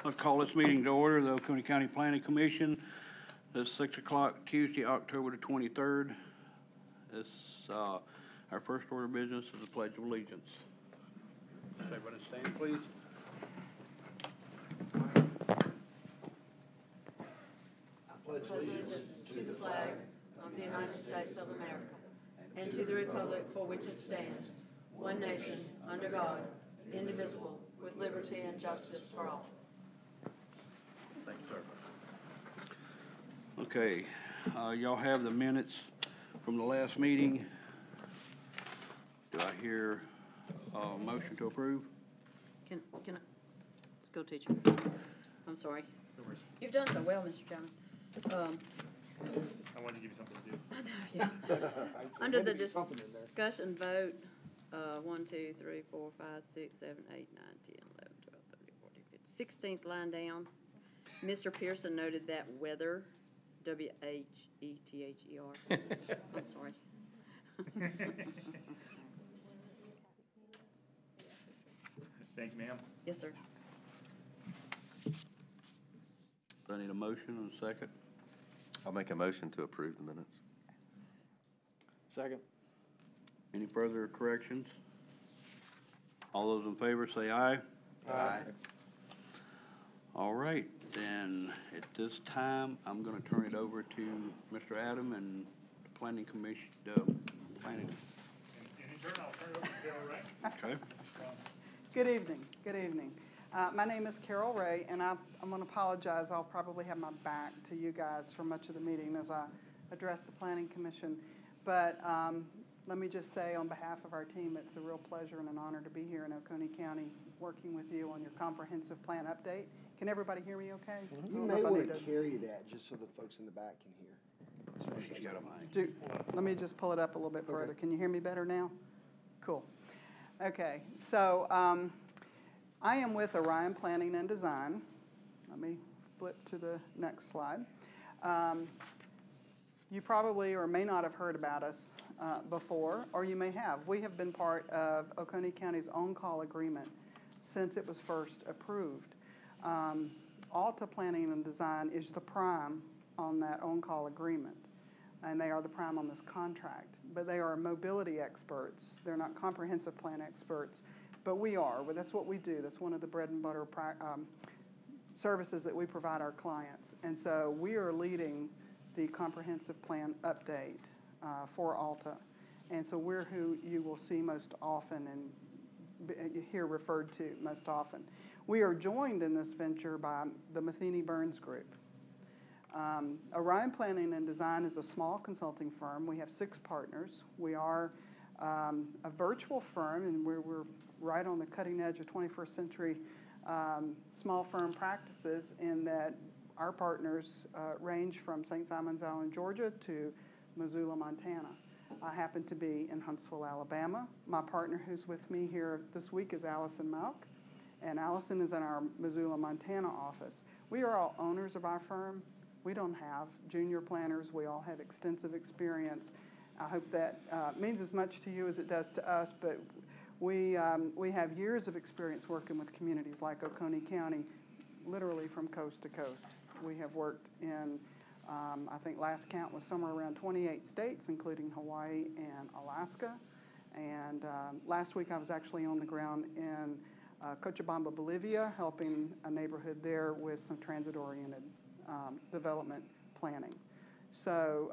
Let's call this meeting to order, the Oconee County Planning Commission. It's 6 o'clock Tuesday, October the 23rd. This, our first order of business is the Pledge of Allegiance. Everybody stand, please. I pledge allegiance to the flag of the United States of America and to the republic for which it stands, one nation, under God, indivisible, with liberty and justice for all. Thank you, sir. Okay, y'all have the minutes from the last meeting. Do I hear a motion to approve? Can I, school teacher, I'm sorry. You've done so well, Mr. Chairman. I wanted to give you something to do. I know, yeah. Under the discussion vote, 1, 2, 3, 4, 5, 6, 7, 8, 9, 10, 11, 12, 13, 14, 15, 16th line down, Mr. Pearson noted that weather, W-H-E-T-H-E-R. I'm sorry. Thank you, ma'am. Yes, sir. I need a motion and a second. I'll make a motion to approve the minutes. Second. Any further corrections? All those in favor say aye. Aye. All right, then at this time, I'm going to turn it over to Mr. Adam and the Planning Commission, Planning. In turn, I'll turn it over to Carol Ray. Okay. Good evening. Good evening. My name is Carol Ray, and I'm going to apologize. I'll probably have my back to you guys for much of the meeting as I address the Planning Commission. But let me just say on behalf of our team, it's a real pleasure and an honor to be here in Oconee County working with you on your comprehensive plan update. Can everybody hear me okay? You may want to carry that just so the folks in the back can hear. You got a mic. Let me just pull it up a little bit further. Okay. Can you hear me better now? Cool. Okay, so I am with Orion Planning and Design. Let me flip to the next slide. You probably or may not have heard about us before, or you may have. We have been part of Oconee County's on-call agreement since it was first approved. Alta Planning and Design is the prime on that on-call agreement, and they are the prime on this contract. But they are mobility experts. They're not comprehensive plan experts, but we are. Well, that's what we do. That's one of the bread and butter services that we provide our clients. And so we are leading the comprehensive plan update for Alta. And so we're who you will see most often and hear referred to most often. We are joined in this venture by the Matheny Burns Group. Orion Planning and Design is a small consulting firm. We have 6 partners. We are a virtual firm, and we're right on the cutting edge of 21st century small firm practices in that our partners range from St. Simons Island, Georgia to Missoula, Montana. I happen to be in Huntsville, Alabama. My partner who's with me here this week is Allison Malk, and Allison is in our Missoula, Montana office. We are all owners of our firm. We don't have junior planners. We all have extensive experience. I hope that means as much to you as it does to us, but we have years of experience working with communities like Oconee County, literally from coast to coast. We have worked in, I think last count was somewhere around 28 states, including Hawaii and Alaska. And last week I was actually on the ground in Cochabamba, Bolivia, helping a neighborhood there with some transit-oriented development planning. So,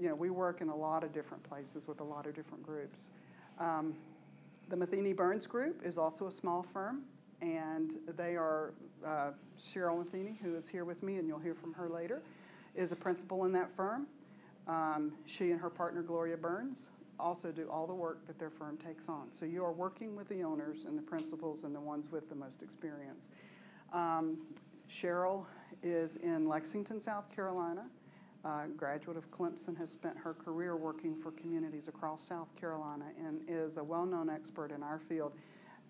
you know, we work in a lot of different places with a lot of different groups. The Matheny Burns Group is also a small firm, and they are, Cheryl Matheny, who is here with me, and you'll hear from her later, is a principal in that firm. She and her partner, Gloria Burns, also do all the work that their firm takes on. So you are working with the owners and the principals and the ones with the most experience. Cheryl is in Lexington, South Carolina. Graduate of Clemson, has spent her career working for communities across South Carolina and is a well-known expert in our field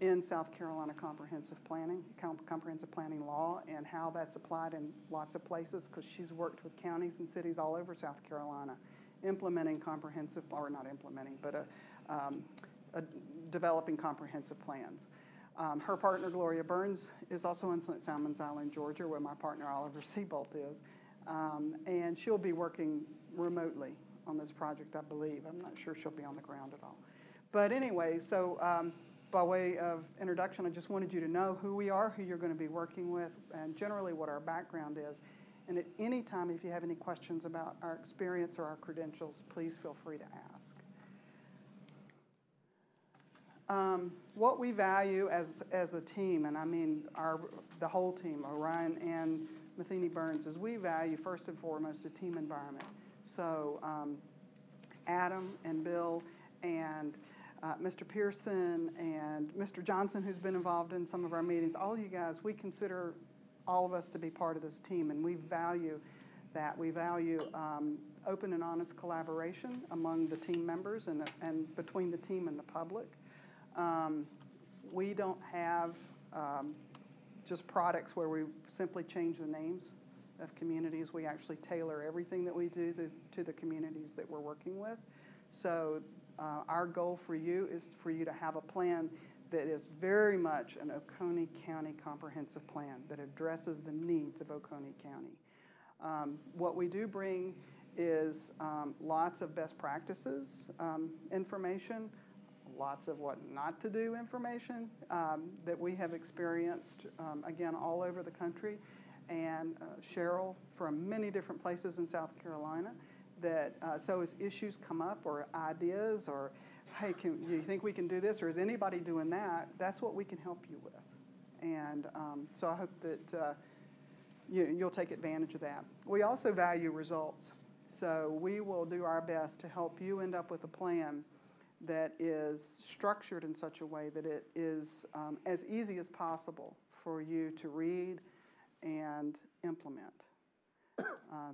in South Carolina comprehensive planning law and how that's applied in lots of places, because she's worked with counties and cities all over South Carolina implementing comprehensive, or not implementing, but developing comprehensive plans. Her partner, Gloria Burns, is also in St. Simons Island, Georgia, where my partner, Oliver Seabolt, is. And she'll be working remotely on this project, I believe. I'm not sure she'll be on the ground at all. But anyway, so by way of introduction, I just wanted you to know who we are, who you're going to be working with, and generally what our background is. And at any time, if you have any questions about our experience or our credentials, please feel free to ask. What we value as a team, and I mean the whole team, Orion and Matheny Burns, is we value first and foremost a team environment. So Adam and Bill and Mr. Pearson and Mr. Johnson, who's been involved in some of our meetings, all you guys, we consider all of us to be part of this team, and we value that. We value open and honest collaboration among the team members and between the team and the public. We don't have just products where we simply change the names of communities. We actually tailor everything that we do to the communities that we're working with. So our goal for you is for you to have a plan that is very much an Oconee County comprehensive plan that addresses the needs of Oconee County. What we do bring is lots of best practices information, lots of what not to do information that we have experienced, again, all over the country. And Cheryl from many different places in South Carolina that, so as issues come up or ideas or, hey, do you think we can do this, or is anybody doing that? That's what we can help you with. And so I hope that you'll take advantage of that. We also value results. So we will do our best to help you end up with a plan that is structured in such a way that it is as easy as possible for you to read and implement,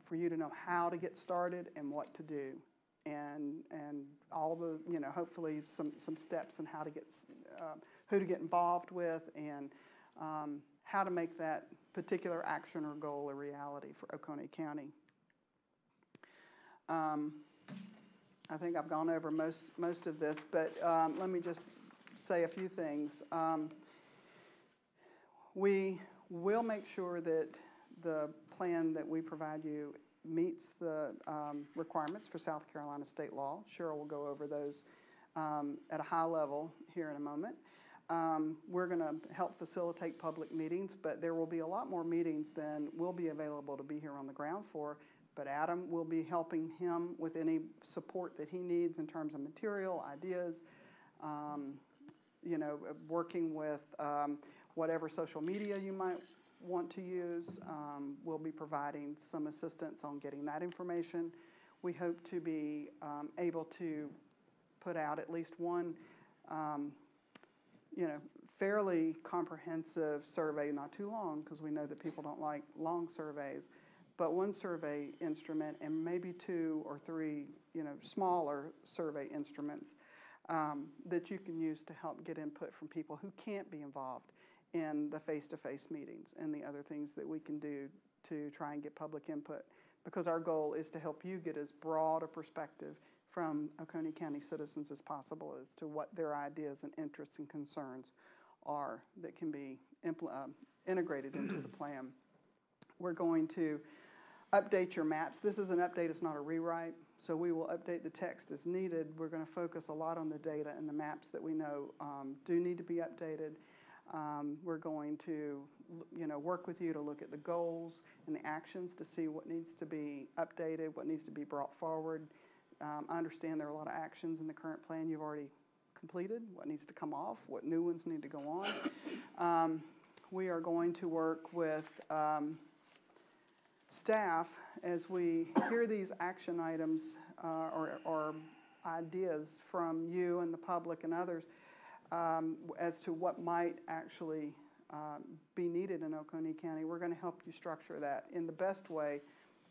for you to know how to get started and what to do, and all the, hopefully some steps on how to get, who to get involved with, and how to make that particular action or goal a reality for Oconee County. I think I've gone over most of this, but let me just say a few things. We will make sure that the plan that we provide you meets the requirements for South Carolina state law. Cheryl will go over those at a high level here in a moment. We're going to help facilitate public meetings, but there will be a lot more meetings than will be available to be here on the ground for. But Adam will be helping him with any support that he needs in terms of material, ideas, working with whatever social media you might want to use. We'll be providing some assistance on getting that information. We hope to be able to put out at least one, fairly comprehensive survey, not too long, because we know that people don't like long surveys, but one survey instrument and maybe 2 or 3, smaller survey instruments that you can use to help get input from people who can't be involved in the face-to-face meetings and the other things that we can do to try and get public input, because our goal is to help you get as broad a perspective from Oconee County citizens as possible as to what their ideas and interests and concerns are that can be integrated into the plan. We're going to update your maps. This is an update, it's not a rewrite, so we will update the text as needed. We're going to focus a lot on the data and the maps that we know do need to be updated. We're going to, work with you to look at the goals and the actions to see what needs to be updated, what needs to be brought forward. I understand there are a lot of actions in the current plan you've already completed, what needs to come off, what new ones need to go on. We are going to work with staff as we hear these action items or ideas from you and the public and others as to what might actually be needed in Oconee County. We're going to help you structure that in the best way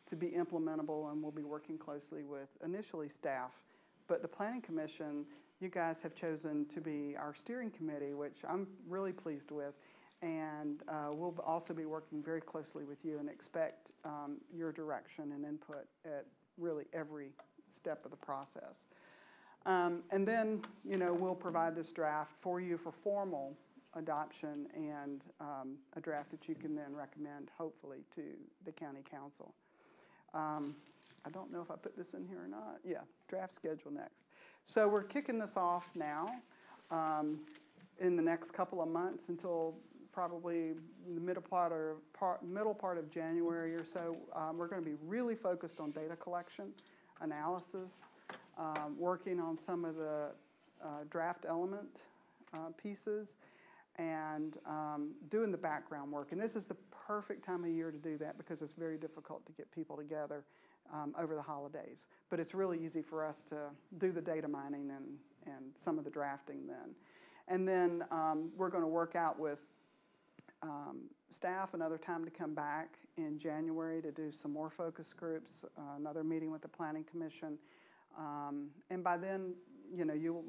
to be implementable, and we'll be working closely with initially staff. But the Planning Commission, you guys have chosen to be our steering committee, which I'm really pleased with. And we'll also be working very closely with you and expect your direction and input at really every step of the process. And then, we'll provide this draft for you for formal adoption and a draft that you can then recommend, hopefully, to the county council. I don't know if I put this in here or not. Yeah, draft schedule next. So we're kicking this off now in the next couple of months until probably the middle part of January or so. We're going to be really focused on data collection, analysis, working on some of the draft element pieces, and doing the background work. And this is the perfect time of year to do that because it's very difficult to get people together over the holidays. But it's really easy for us to do the data mining and some of the drafting then. And then we're going to work out with staff another time to come back in January to do some more focus groups, another meeting with the Planning Commission. And by then, you know,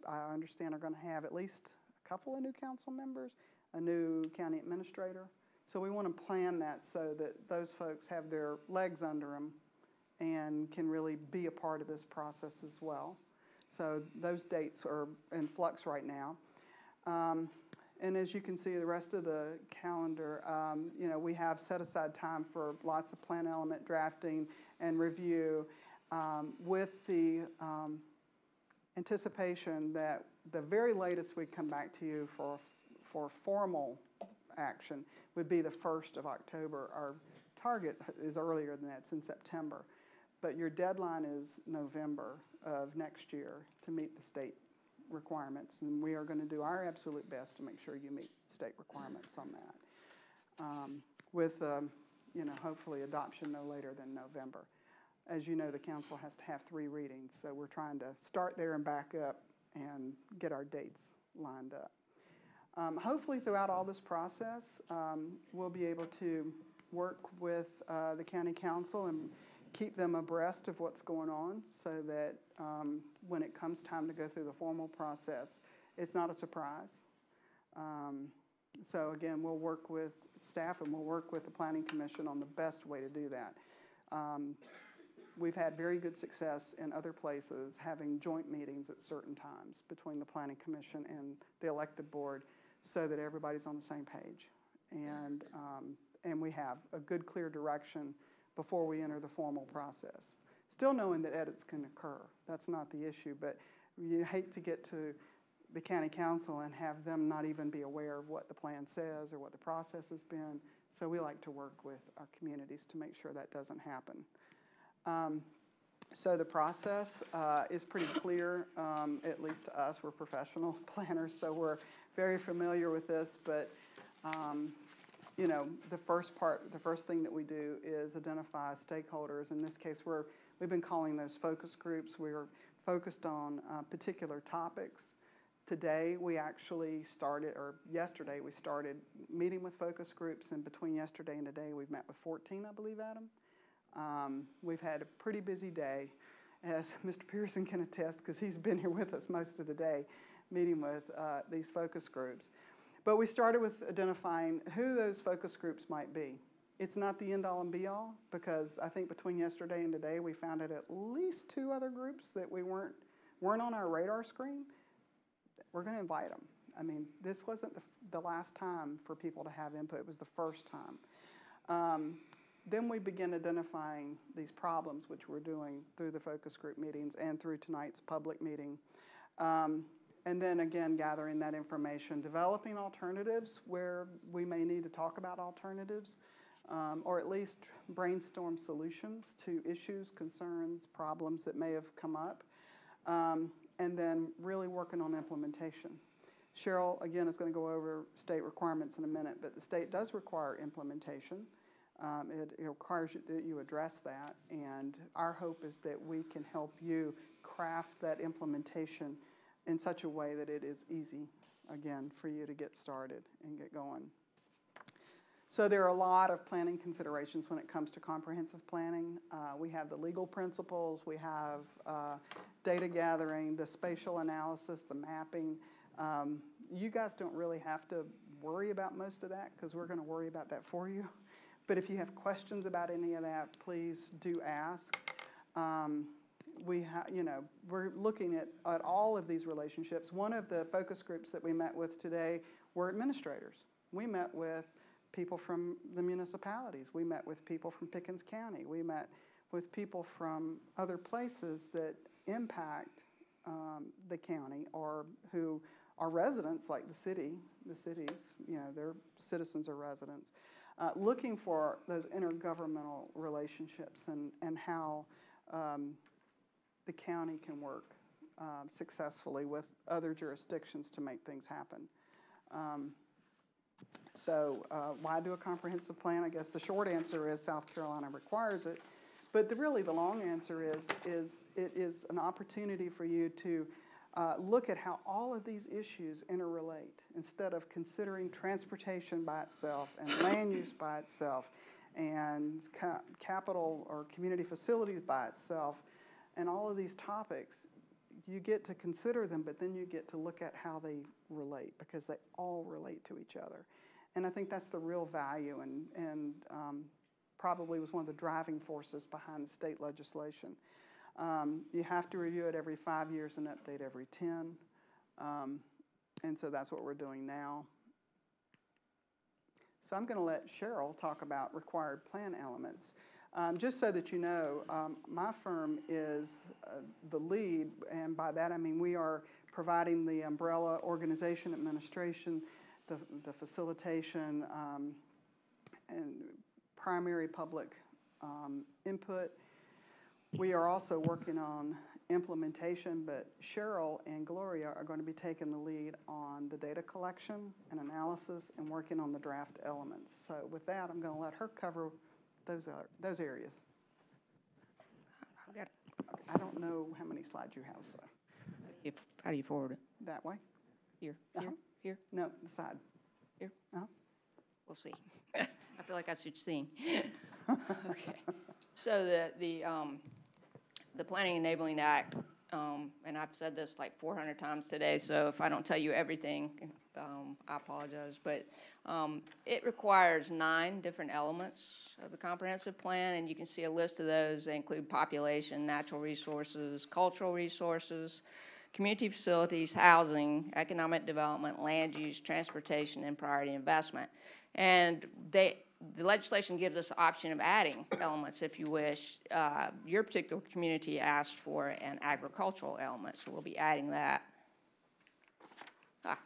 I understand, are going to have at least a couple of new council members, a new county administrator. So we want to plan that so that those folks have their legs under them and can really be a part of this process as well. So those dates are in flux right now. And as you can see, the rest of the calendar, you know, we have set aside time for lots of plan element drafting and review with the anticipation that the very latest we come back to you for formal action would be the 1st of October. Our target is earlier than that, it's in September. But your deadline is November of next year to meet the state requirements, and we are going to do our absolute best to make sure you meet state requirements on that. With, you know, hopefully adoption no later than November. As you know, the council has to have 3 readings, so we're trying to start there and back up and get our dates lined up. Hopefully throughout all this process, we'll be able to work with the county council and keep them abreast of what's going on so that when it comes time to go through the formal process, it's not a surprise. So again, we'll work with staff and we'll work with the Planning Commission on the best way to do that. We've had very good success in other places having joint meetings at certain times between the Planning Commission and the elected board so that everybody's on the same page. And we have a good, clear direction before we enter the formal process. Still knowing that edits can occur. That's not the issue, but you hate to get to the county council and have them not even be aware of what the plan says or what the process has been. So we like to work with our communities to make sure that doesn't happen. So the process is pretty clear, at least to us. We're professional planners, so we're very familiar with this, but you know, the first thing that we do is identify stakeholders. In this case, we've been calling those focus groups. We're focused on particular topics. Today, we actually started, or yesterday, we started meeting with focus groups, and between yesterday and today, we've met with 14, I believe, Adam. We've had a pretty busy day, as Mr. Pearson can attest, because he's been here with us most of the day, meeting with these focus groups. But we started with identifying who those focus groups might be. It's not the end-all and be-all, because I think between yesterday and today, we found out at least 2 other groups that we weren't on our radar screen. We're going to invite them. I mean, this wasn't the last time for people to have input. It was the first time. Then we begin identifying these problems, which we're doing through the focus group meetings and through tonight's public meeting. And then again, gathering that information, developing alternatives where we may need to talk about alternatives, or at least brainstorm solutions to issues, concerns, problems that may have come up, and then really working on implementation. Cheryl, again, is going to go over state requirements in a minute, but the state does require implementation. It requires that you address that, and our hope is that we can help you craft that implementation in such a way that it is easy, again, for you to get started and get going. So there are a lot of planning considerations when it comes to comprehensive planning. We have the legal principles, we have data gathering, the spatial analysis, the mapping. You guys don't really have to worry about most of that because we're going to worry about that for you. But if you have questions about any of that, please do ask. we're looking at all of these relationships. One of the focus groups that we met with today were administrators. We met with people from the municipalities. We met with people from Pickens County. We met with people from other places that impact the county or who are residents, like the cities, their citizens are residents, looking for those intergovernmental relationships and how the county can work successfully with other jurisdictions to make things happen. So why do a comprehensive plan? I guess the short answer is South Carolina requires it. But really the long answer is it is an opportunity for you to look at how all of these issues interrelate instead of considering transportation by itself and land use by itself and capital or community facilities by itself and all of these topics. You get to consider them, but then you get to look at how they relate because they all relate to each other. And I think that's the real value and probably was one of the driving forces behind the state legislation. You have to review it every 5 years and update every 10. And so that's what we're doing now. So I'm going to let Cheryl talk about required plan elements. Just so that you know, my firm is the lead, and by that I mean we are providing the umbrella organization administration, the facilitation, and primary public input. We are also working on implementation, but Cheryl and Gloria are going to be taking the lead on the data collection and analysis and working on the draft elements. So with that, I'm going to let her cover those areas. I don't know how many slides you have, so. How do you forward it? That way? Here? Uh-huh. Here? No, the side. Here? Uh-huh. We'll see. I feel like I should sing. Okay. So the Planning Enabling Act, and I've said this like 400 times today, so if I don't tell you everything, I apologize, but it requires 9 different elements of the comprehensive plan, and you can see a list of those. They include population, natural resources, cultural resources, community facilities, housing, economic development, land use, transportation, and priority investment. And the legislation gives us the option of adding elements if you wish. Your particular community asked for an agricultural element, so we'll be adding that.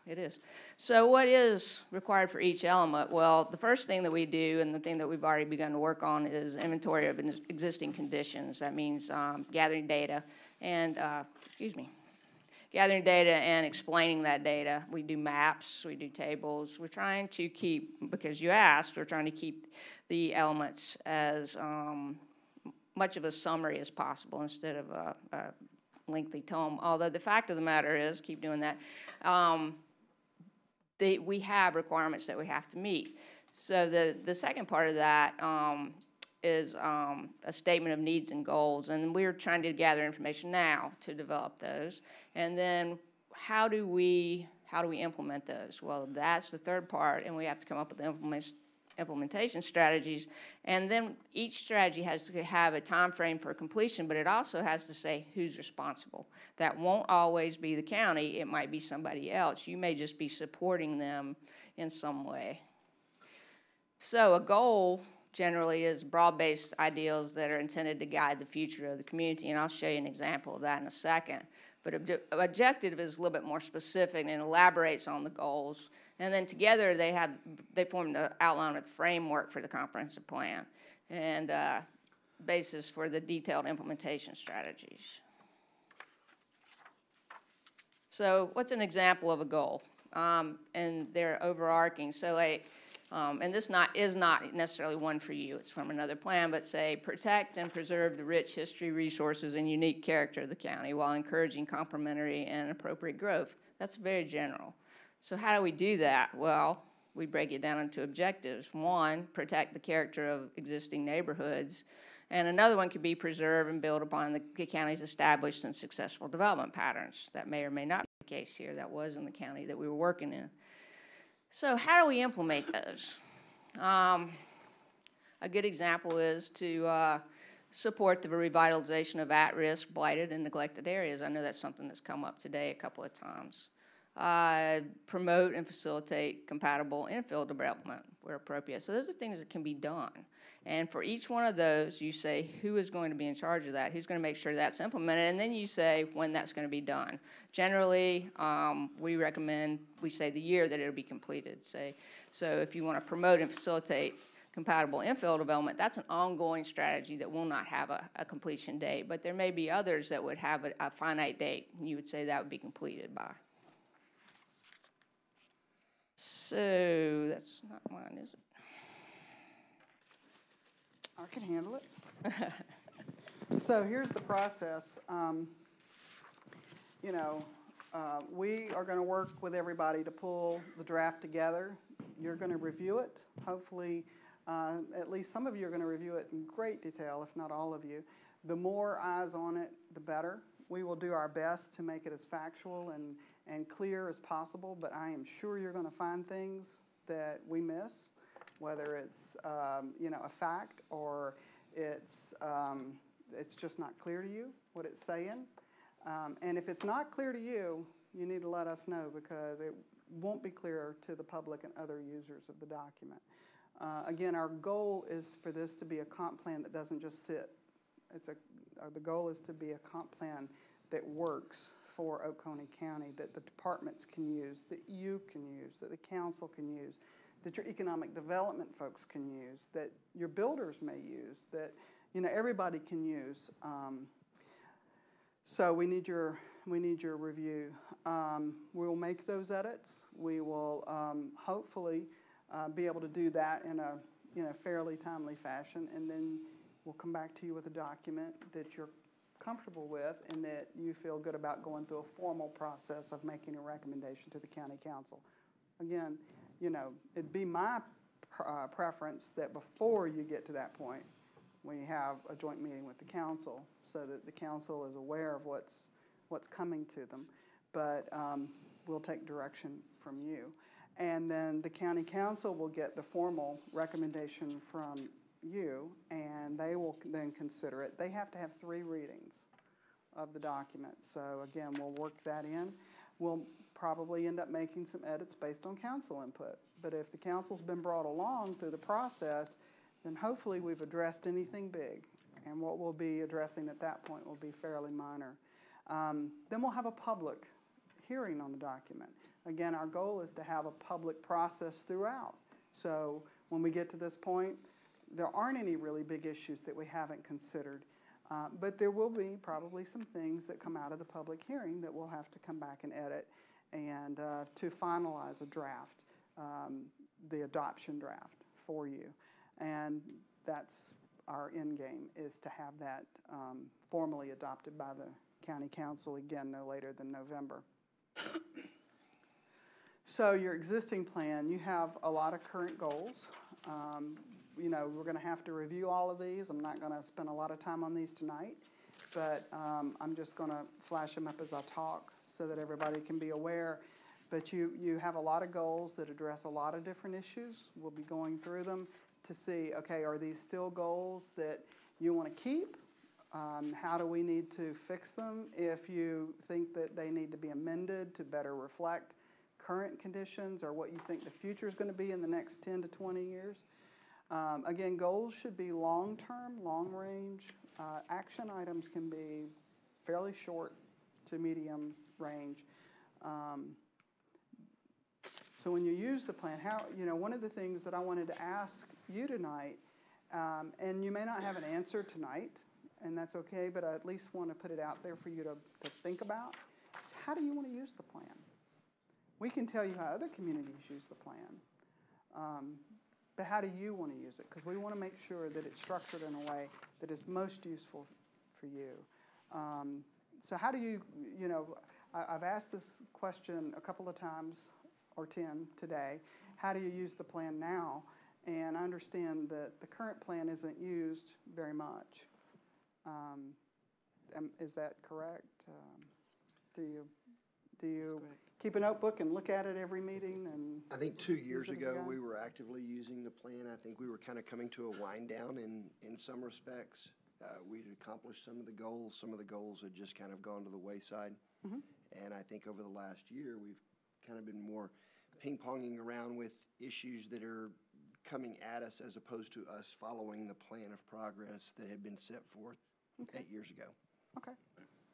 It is. So what is required for each element? Well, the first thing that we do, and the thing that we've already begun to work on, is inventory of existing conditions. That means gathering data and, gathering data and explaining that data. We do maps, we do tables. We're trying to keep, because you asked, we're trying to keep the elements as much of a summary as possible instead of a lengthy tome. Although the fact of the matter is, keep doing that, we have requirements that we have to meet. So the second part of that is a statement of needs and goals, and we're trying to gather information now to develop those. And then how do we implement those? Well, that's the third part, and we have to come up with implementation strategies. And then each strategy has to have a time frame for completion, but it also has to say who's responsible. That won't always be the county. It might be somebody else. You may just be supporting them in some way. So a goal generally is broad-based ideals that are intended to guide the future of the community, and I'll show you an example of that in a second. But objective is a little bit more specific and elaborates on the goals. And then together they form the outline of the framework for the comprehensive plan and basis for the detailed implementation strategies. So what's an example of a goal? And they're overarching. So and this is not necessarily one for you, it's from another plan, but say protect and preserve the rich history, resources, and unique character of the county while encouraging complementary and appropriate growth. That's very general. So how do we do that? Well, we break it down into objectives. One, protect the character of existing neighborhoods. And another one could be preserve and build upon the county's established and successful development patterns. That may or may not be the case here. That was in the county that we were working in. So how do we implement those? A good example is to support the revitalization of at-risk, blighted, and neglected areas. I know that's something that's come up today a couple of times. Promote and facilitate compatible infill development where appropriate. So those are things that can be done. And for each one of those, you say who is going to be in charge of that, who's going to make sure that's implemented, and then you say when that's going to be done. Generally, we recommend, we say the year that it'll be completed. So if you want to promote and facilitate compatible infill development, that's an ongoing strategy that will not have a completion date. But there may be others that would have a finite date. You would say that would be completed by. So that's not mine, is it? I can handle it. So here's the process. We are going to work with everybody to pull the draft together. You're going to review it. Hopefully, at least some of you are going to review it in great detail, if not all of you. The more eyes on it, the better. We will do our best to make it as factual and clear as possible, but I am sure you're going to find things that we miss, whether it's a fact or it's just not clear to you what it's saying. And if it's not clear to you, you need to let us know, because it won't be clear to the public and other users of the document. Again, our goal is for this to be a comp plan that doesn't just sit. The goal is to be a comp plan that works for Oconee County, that the departments can use, that you can use, that the council can use, that your economic development folks can use, that your builders may use, that everybody can use. So we need your review. We will make those edits. We will hopefully be able to do that in a fairly timely fashion, and then we'll come back to you with a document that you're comfortable with and that you feel good about going through a formal process of making a recommendation to the county council. Again, it'd be my preference that before you get to that point, we have a joint meeting with the council so that the council is aware of what's coming to them. But we'll take direction from you. And then the county council will get the formal recommendation from you, and they will then consider it. They have to have 3 readings of the document. So again, we'll work that in. We'll probably end up making some edits based on council input. But if the council's been brought along through the process, then hopefully we've addressed anything big. And what we'll be addressing at that point will be fairly minor. Then we'll have a public hearing on the document. Again, our goal is to have a public process throughout. So when we get to this point, there aren't any really big issues that we haven't considered. But there will be probably some things that come out of the public hearing that we'll have to come back and edit and to finalize a draft, the adoption draft for you. And that's our end game, is to have that formally adopted by the county council, again, no later than November. So your existing plan, you have a lot of current goals. We're going to have to review all of these. I'm not going to spend a lot of time on these tonight, but I'm just going to flash them up as I talk so that everybody can be aware. But you have a lot of goals that address a lot of different issues. We'll be going through them to see, okay, are these still goals that you want to keep? How do we need to fix them if you think that they need to be amended to better reflect current conditions or what you think the future is going to be in the next 10 to 20 years? Again, goals should be long-term, long-range. Action items can be fairly short to medium range. So when you use the plan, one of the things that I wanted to ask you tonight, and you may not have an answer tonight, and that's okay, but I at least want to put it out there for you to think about, is how do you want to use the plan? We can tell you how other communities use the plan, but how do you want to use it? Because we want to make sure that it's structured in a way that is most useful for you. So how do you, I've asked this question a couple of times, or 10 today. How do you use the plan now? And I understand that the current plan isn't used very much. Is that correct? Do you keep a notebook and look at it every meeting? And I think 2 years ago, we were actively using the plan. I think we were kind of coming to a wind down in some respects. we'd accomplished some of the goals. Some of the goals had just kind of gone to the wayside. And I think over the last year, we've kind of been more ping-ponging around with issues that are coming at us as opposed to us following the plan of progress that had been set forth 8 years ago. Okay,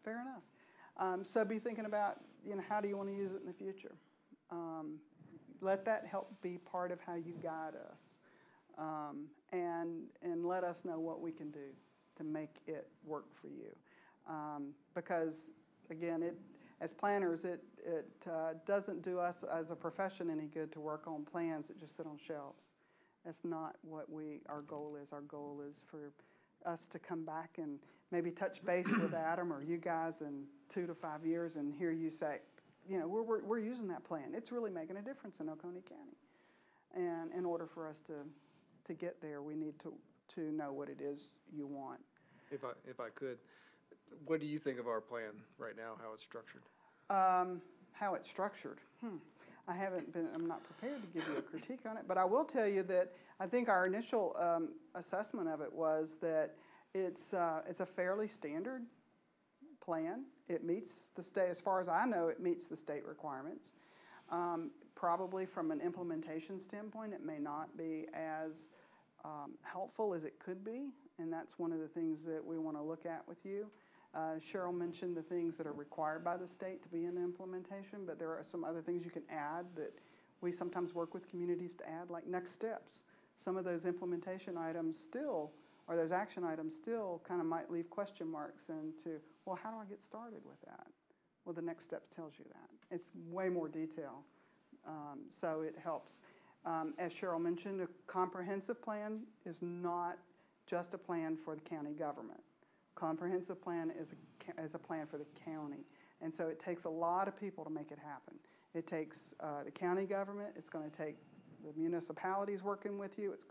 fair enough. So be thinking about, how do you want to use it in the future? Let that help be part of how you guide us. And let us know what we can do to make it work for you. Because, again, as planners, it doesn't do us as a profession any good to work on plans that just sit on shelves. That's not what our goal is. Our goal is for us to come back and maybe touch base with Adam or you guys in 2 to 5 years and hear you say, we're using that plan. It's really making a difference in Oconee County. And in order for us to get there, we need to know what it is you want. If I could, what do you think of our plan right now, how it's structured? How it's structured? I'm not prepared to give you a critique on it, but I will tell you that I think our initial assessment of it was that it's a fairly standard plan. It meets the state, as far as I know, it meets the state requirements. Probably from an implementation standpoint, it may not be as helpful as it could be, and that's one of the things that we want to look at with you. Cheryl mentioned the things that are required by the state to be in the implementation, but there are some other things you can add that we sometimes work with communities to add, like next steps. Some of those implementation items still, or those action items still kind of might leave question marks into, well, how do I get started with that? Well, the next steps tells you that. It's way more detail, so it helps. As Cheryl mentioned, a comprehensive plan is not just a plan for the county government. Comprehensive plan is a plan for the county. And so it takes a lot of people to make it happen. It takes the county government. It's going to take the municipalities working with you. It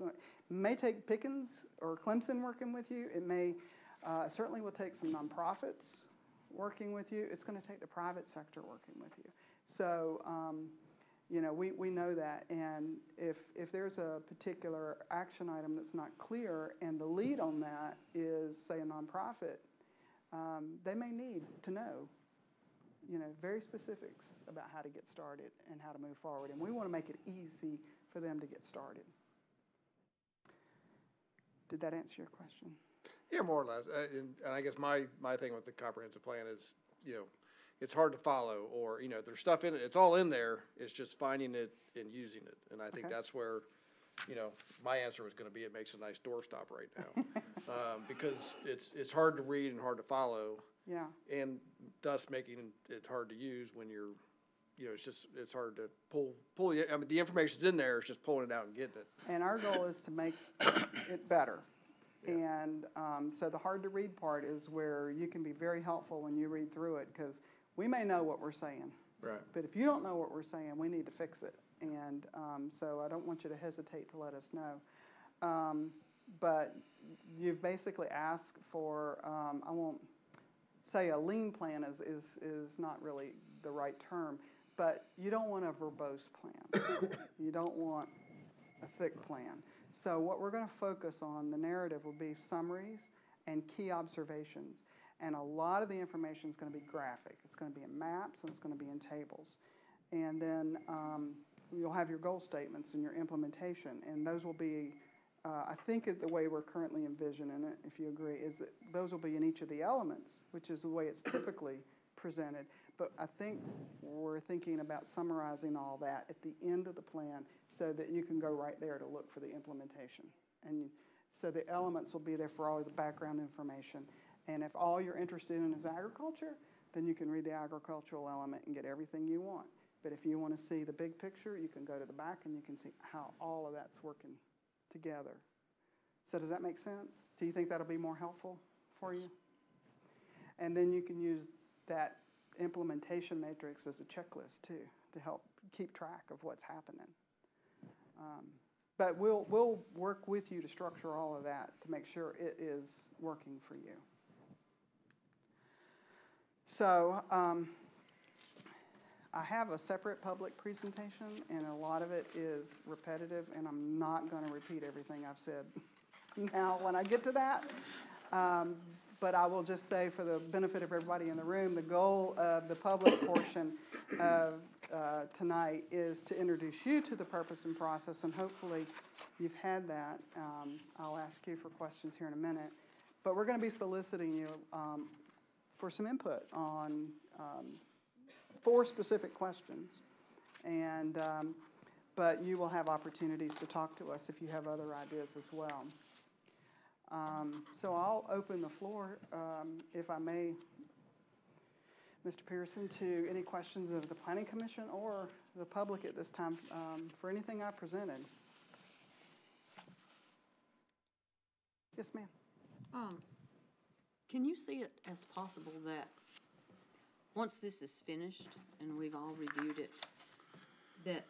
may take Pickens or Clemson working with you. It may certainly will take some nonprofits working with you. It's going to take the private sector working with you. So, we know that. And if there's a particular action item that's not clear and the lead on that is, say, a nonprofit, they may need to know, very specifics about how to get started and how to move forward. And we want to make it easy for them to get started. Did that answer your question? Yeah, more or less. And I guess my thing with the comprehensive plan is, it's hard to follow, or, there's stuff in it, it's all in there, it's just finding it and using it. And I think that's where, my answer was gonna be, it makes a nice doorstop right now. Because it's hard to read and hard to follow. Yeah. And thus making it hard to use when you're, it's hard to pull, the information's in there, it's just pulling it out and getting it. And our goal is to make it better. Yeah. And so the hard to read part is where you can be very helpful when you read through it, because we may know what we're saying. Right. But if you don't know what we're saying, we need to fix it. And so I don't want you to hesitate to let us know. But you've basically asked for, I won't say a lean plan is not really the right term, but you don't want a verbose plan. You don't want a thick plan. So what we're going to focus on, the narrative will be summaries and key observations. And a lot of the information is going to be graphic. It's going to be in maps and it's going to be in tables. And then you'll have your goal statements and your implementation. And those will be, I think the way we're currently envisioning it, if you agree, is that those will be in each of the elements, which is the way it's typically presented. But I think we're thinking about summarizing all that at the end of the plan so that you can go right there to look for the implementation. And so the elements will be there for all the background information. And if all you're interested in is agriculture, then you can read the agricultural element and get everything you want. But if you want to see the big picture, you can go to the back and you can see how all of that's working together. So does that make sense? Do you think that'll be more helpful for you? And then you can use that implementation matrix as a checklist too, to help keep track of what's happening. But we'll work with you to structure all of that to make sure it is working for you. So I have a separate public presentation, and a lot of it is repetitive, and I'm not going to repeat everything I've said now when I get to that. But I will just say, for the benefit of everybody in the room, the goal of the public portion of tonight is to introduce you to the purpose and process, and hopefully you've had that. I'll ask you for questions here in a minute. But we're going to be soliciting you for some input on 4 specific questions. And, but you will have opportunities to talk to us if you have other ideas as well. So I'll open the floor, if I may, Mr. Pearson, to any questions of the Planning Commission or the public at this time for anything I presented. Yes, ma'am. Can you see it as possible that once this is finished and we've all reviewed it, that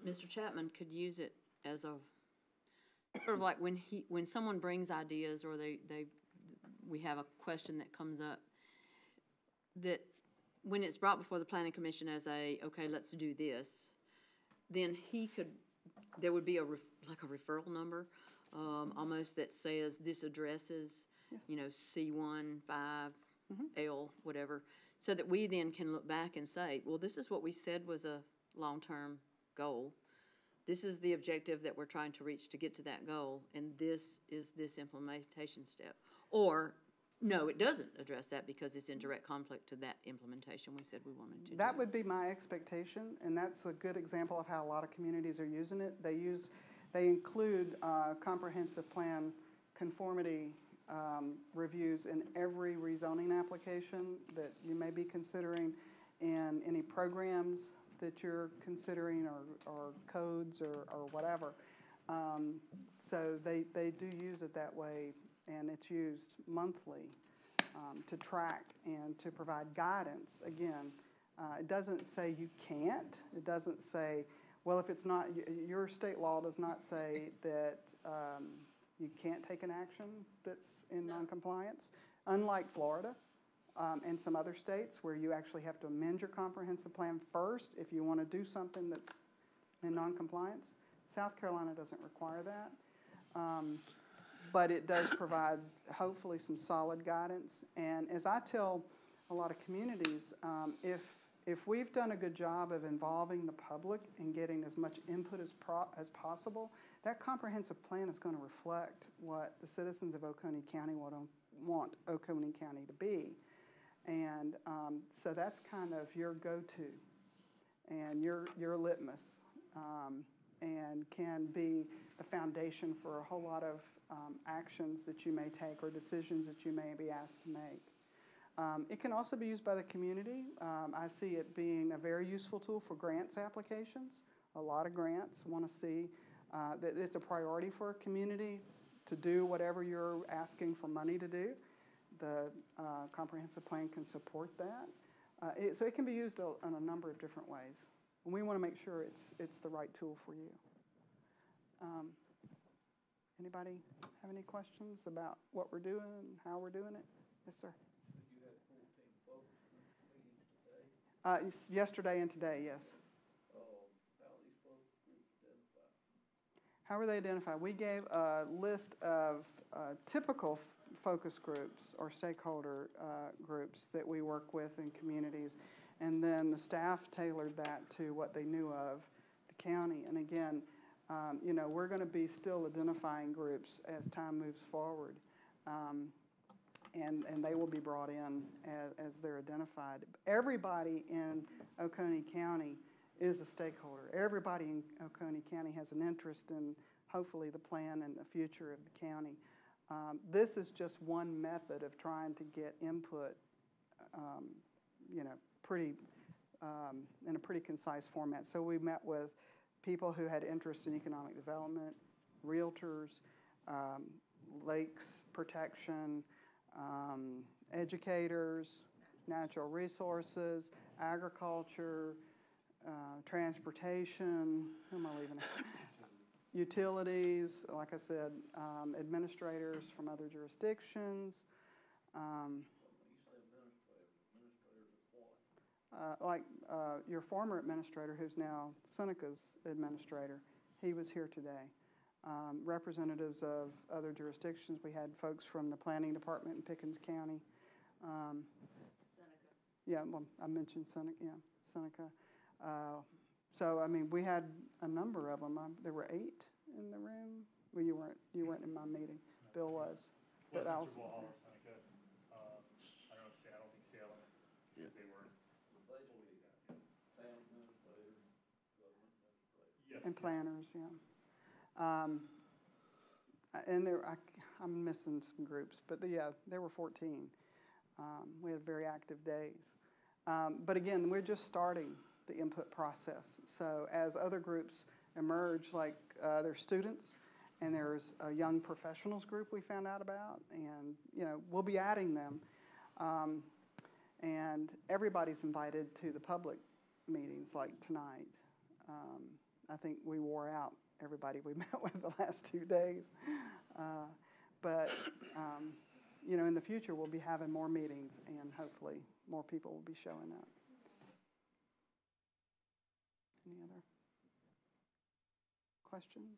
Mr. Chapman could use it as a, sort of like when someone brings ideas or we have a question that comes up, that when it's brought before the Planning Commission as okay, let's do this, then there would be like a referral number, almost, that says this addresses, C1, 5, L, whatever, so that we then can look back and say, well, this is what we said was a long-term goal. This is the objective that we're trying to reach to get to that goal, and this is this implementation step. Or, no, it doesn't address that because it's in direct conflict to that implementation we said we wanted to do. That would be my expectation, and that's a good example of how a lot of communities are using it. They include comprehensive plan conformity reviews in every rezoning application that you may be considering, and any programs that you're considering, or codes or whatever. So they do use it that way, and it's used monthly to track and to provide guidance. Again, it doesn't say you can't. It doesn't say, well, if it's not, your state law does not say that you can't take an action that's in noncompliance, unlike Florida. And some other states where you actually have to amend your comprehensive plan first if you want to do something that's in noncompliance. South Carolina doesn't require that, but it does provide hopefully some solid guidance. And as I tell a lot of communities, if we've done a good job of involving the public and getting as much input as possible, that comprehensive plan is going to reflect what the citizens of Oconee County want Oconee County to be. And so that's kind of your go-to and your litmus, and can be the foundation for a whole lot of actions that you may take or decisions that you may be asked to make. It can also be used by the community. I see it being a very useful tool for grants applications. A lot of grants want to see that it's a priority for a community to do whatever you're asking for money to do. The comprehensive plan can support that. So it can be used in a number of different ways. And we want to make sure it's the right tool for you. Anybody have any questions about what we're doing and how we're doing it? Yes, sir. You had 14 folks yesterday and today, yes. How are these folks identified? How were they identified? We gave a list of typical focus groups or stakeholder groups that we work with in communities, and then the staff tailored that to what they knew of the county. And again, we're going to be still identifying groups as time moves forward, and they will be brought in as they're identified. Everybody in Oconee County is a stakeholder. Everybody in Oconee County has an interest in hopefully the plan and the future of the county. This is just one method of trying to get input, pretty in a pretty concise format. So we met with people who had interest in economic development, realtors, lakes protection, educators, natural resources, agriculture, transportation. Who am I leaving out? Utilities, like I said, administrators from other jurisdictions. Your former administrator, who's now Seneca's administrator, he was here today. representatives of other jurisdictions. We had folks from the planning department in Pickens County. Yeah, well, I mentioned Seneca. So, I mean, we had a number of them. There were 8 in the room. Well, you weren't in my meeting. Bill was. But Allison was there. Seneca, I don't know if I don't think Salem, Yeah. they were. And planners, yeah. And I'm missing some groups, but yeah, there were 14. We had very active days. But again, we're just starting the input process. So as other groups emerge, like there's students, and there's a young professionals group we found out about, and we'll be adding them. And everybody's invited to the public meetings like tonight. I think we wore out everybody we met with the last 2 days. But in the future, we'll be having more meetings, and hopefully more people will be showing up. Any other questions?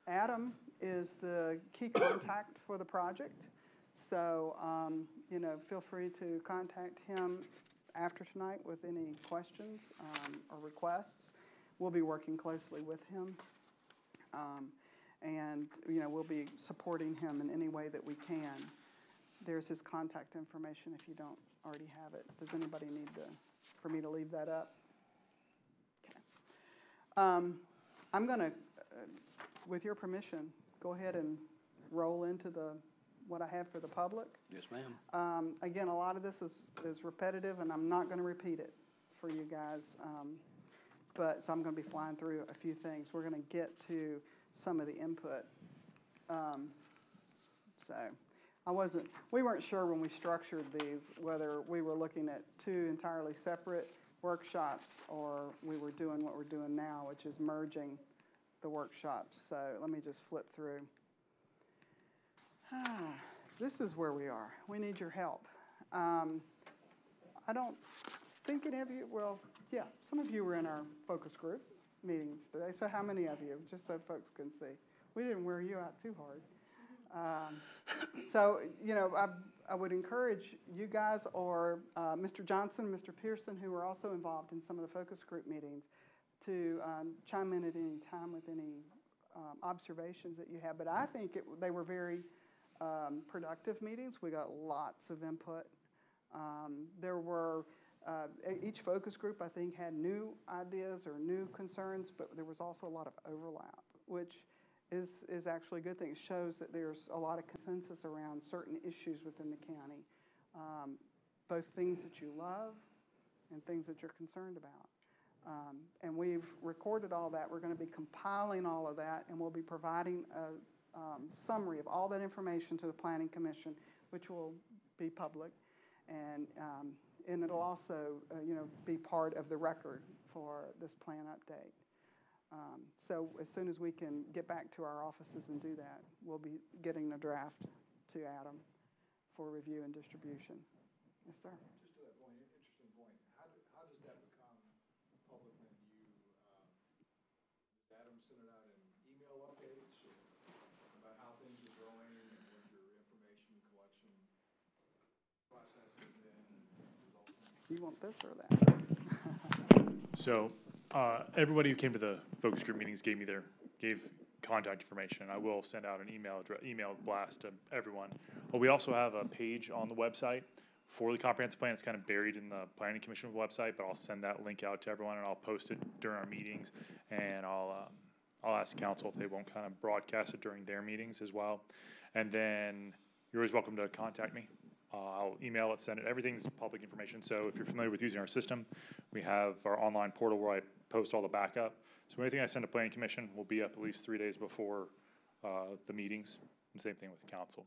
Adam is the key contact for the project. So, feel free to contact him after tonight with any questions or requests. We'll be working closely with him. And we'll be supporting him in any way that we can. There's his contact information if you don't already have it. Does anybody need for me to leave that up? Okay. I'm going to, with your permission, go ahead and roll into what I have for the public. Yes, ma'am. Again, a lot of this is repetitive, and I'm not going to repeat it for you guys. So I'm going to be flying through a few things. We're going to get to some of the input. We weren't sure when we structured these whether we were looking at 2 entirely separate workshops or we were doing what we're doing now, which is merging the workshops. So let me just flip through. This is where we are. We need your help. I don't think any of you, some of you were in our focus group meetings today. So how many of you, just so folks can see? We didn't wear you out too hard. I would encourage you guys or Mr. Johnson, Mr. Pearson, who were also involved in some of the focus group meetings, to chime in at any time with any observations that you have. But I think they were very productive meetings. We got lots of input. There were each focus group, I think, had new ideas or new concerns, but there was also a lot of overlap, which is actually a good thing. It shows that there's a lot of consensus around certain issues within the county, both things that you love and things that you're concerned about. And we've recorded all that. We're going to be compiling all of that, and we'll be providing a summary of all that information to the Planning Commission, which will be public. And it'll also, be part of the record for this plan update. So as soon as we can get back to our offices and do that, we'll be getting the draft to Adam for review and distribution. Yes, sir. Just to that point, interesting point. How does that become public when does Adam send it out in email updates or about how things are going and what your information collection process has been and results? You want this or that? So, everybody who came to the focus group meetings gave contact information. I will send out an email blast to everyone. We also have a page on the website for the comprehensive plan. It's kind of buried in the Planning Commission website, but I'll send that link out to everyone, and I'll post it during our meetings, and I'll ask council if they won't kind of broadcast it during their meetings as well. And then you're always welcome to contact me. I'll email it, send it. Everything's public information. So if you're familiar with using our system, we have our online portal where I post all the backup. So anything I send to Planning Commission will be up at least 3 days before the meetings. And same thing with the council.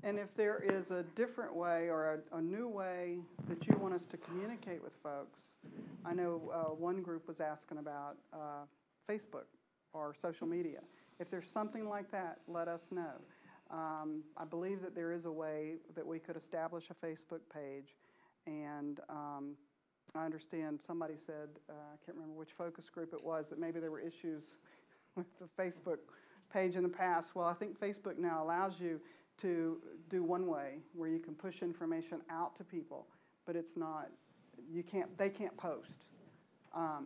And if there is a different way or a new way that you want us to communicate with folks, I know one group was asking about Facebook or social media. If there's something like that, let us know. I believe that there is a way that we could establish a Facebook page and I understand somebody said, I can't remember which focus group it was, that maybe there were issues with the Facebook page in the past. Well, I think Facebook now allows you to do one way, where you can push information out to people, but it's not, they can't post.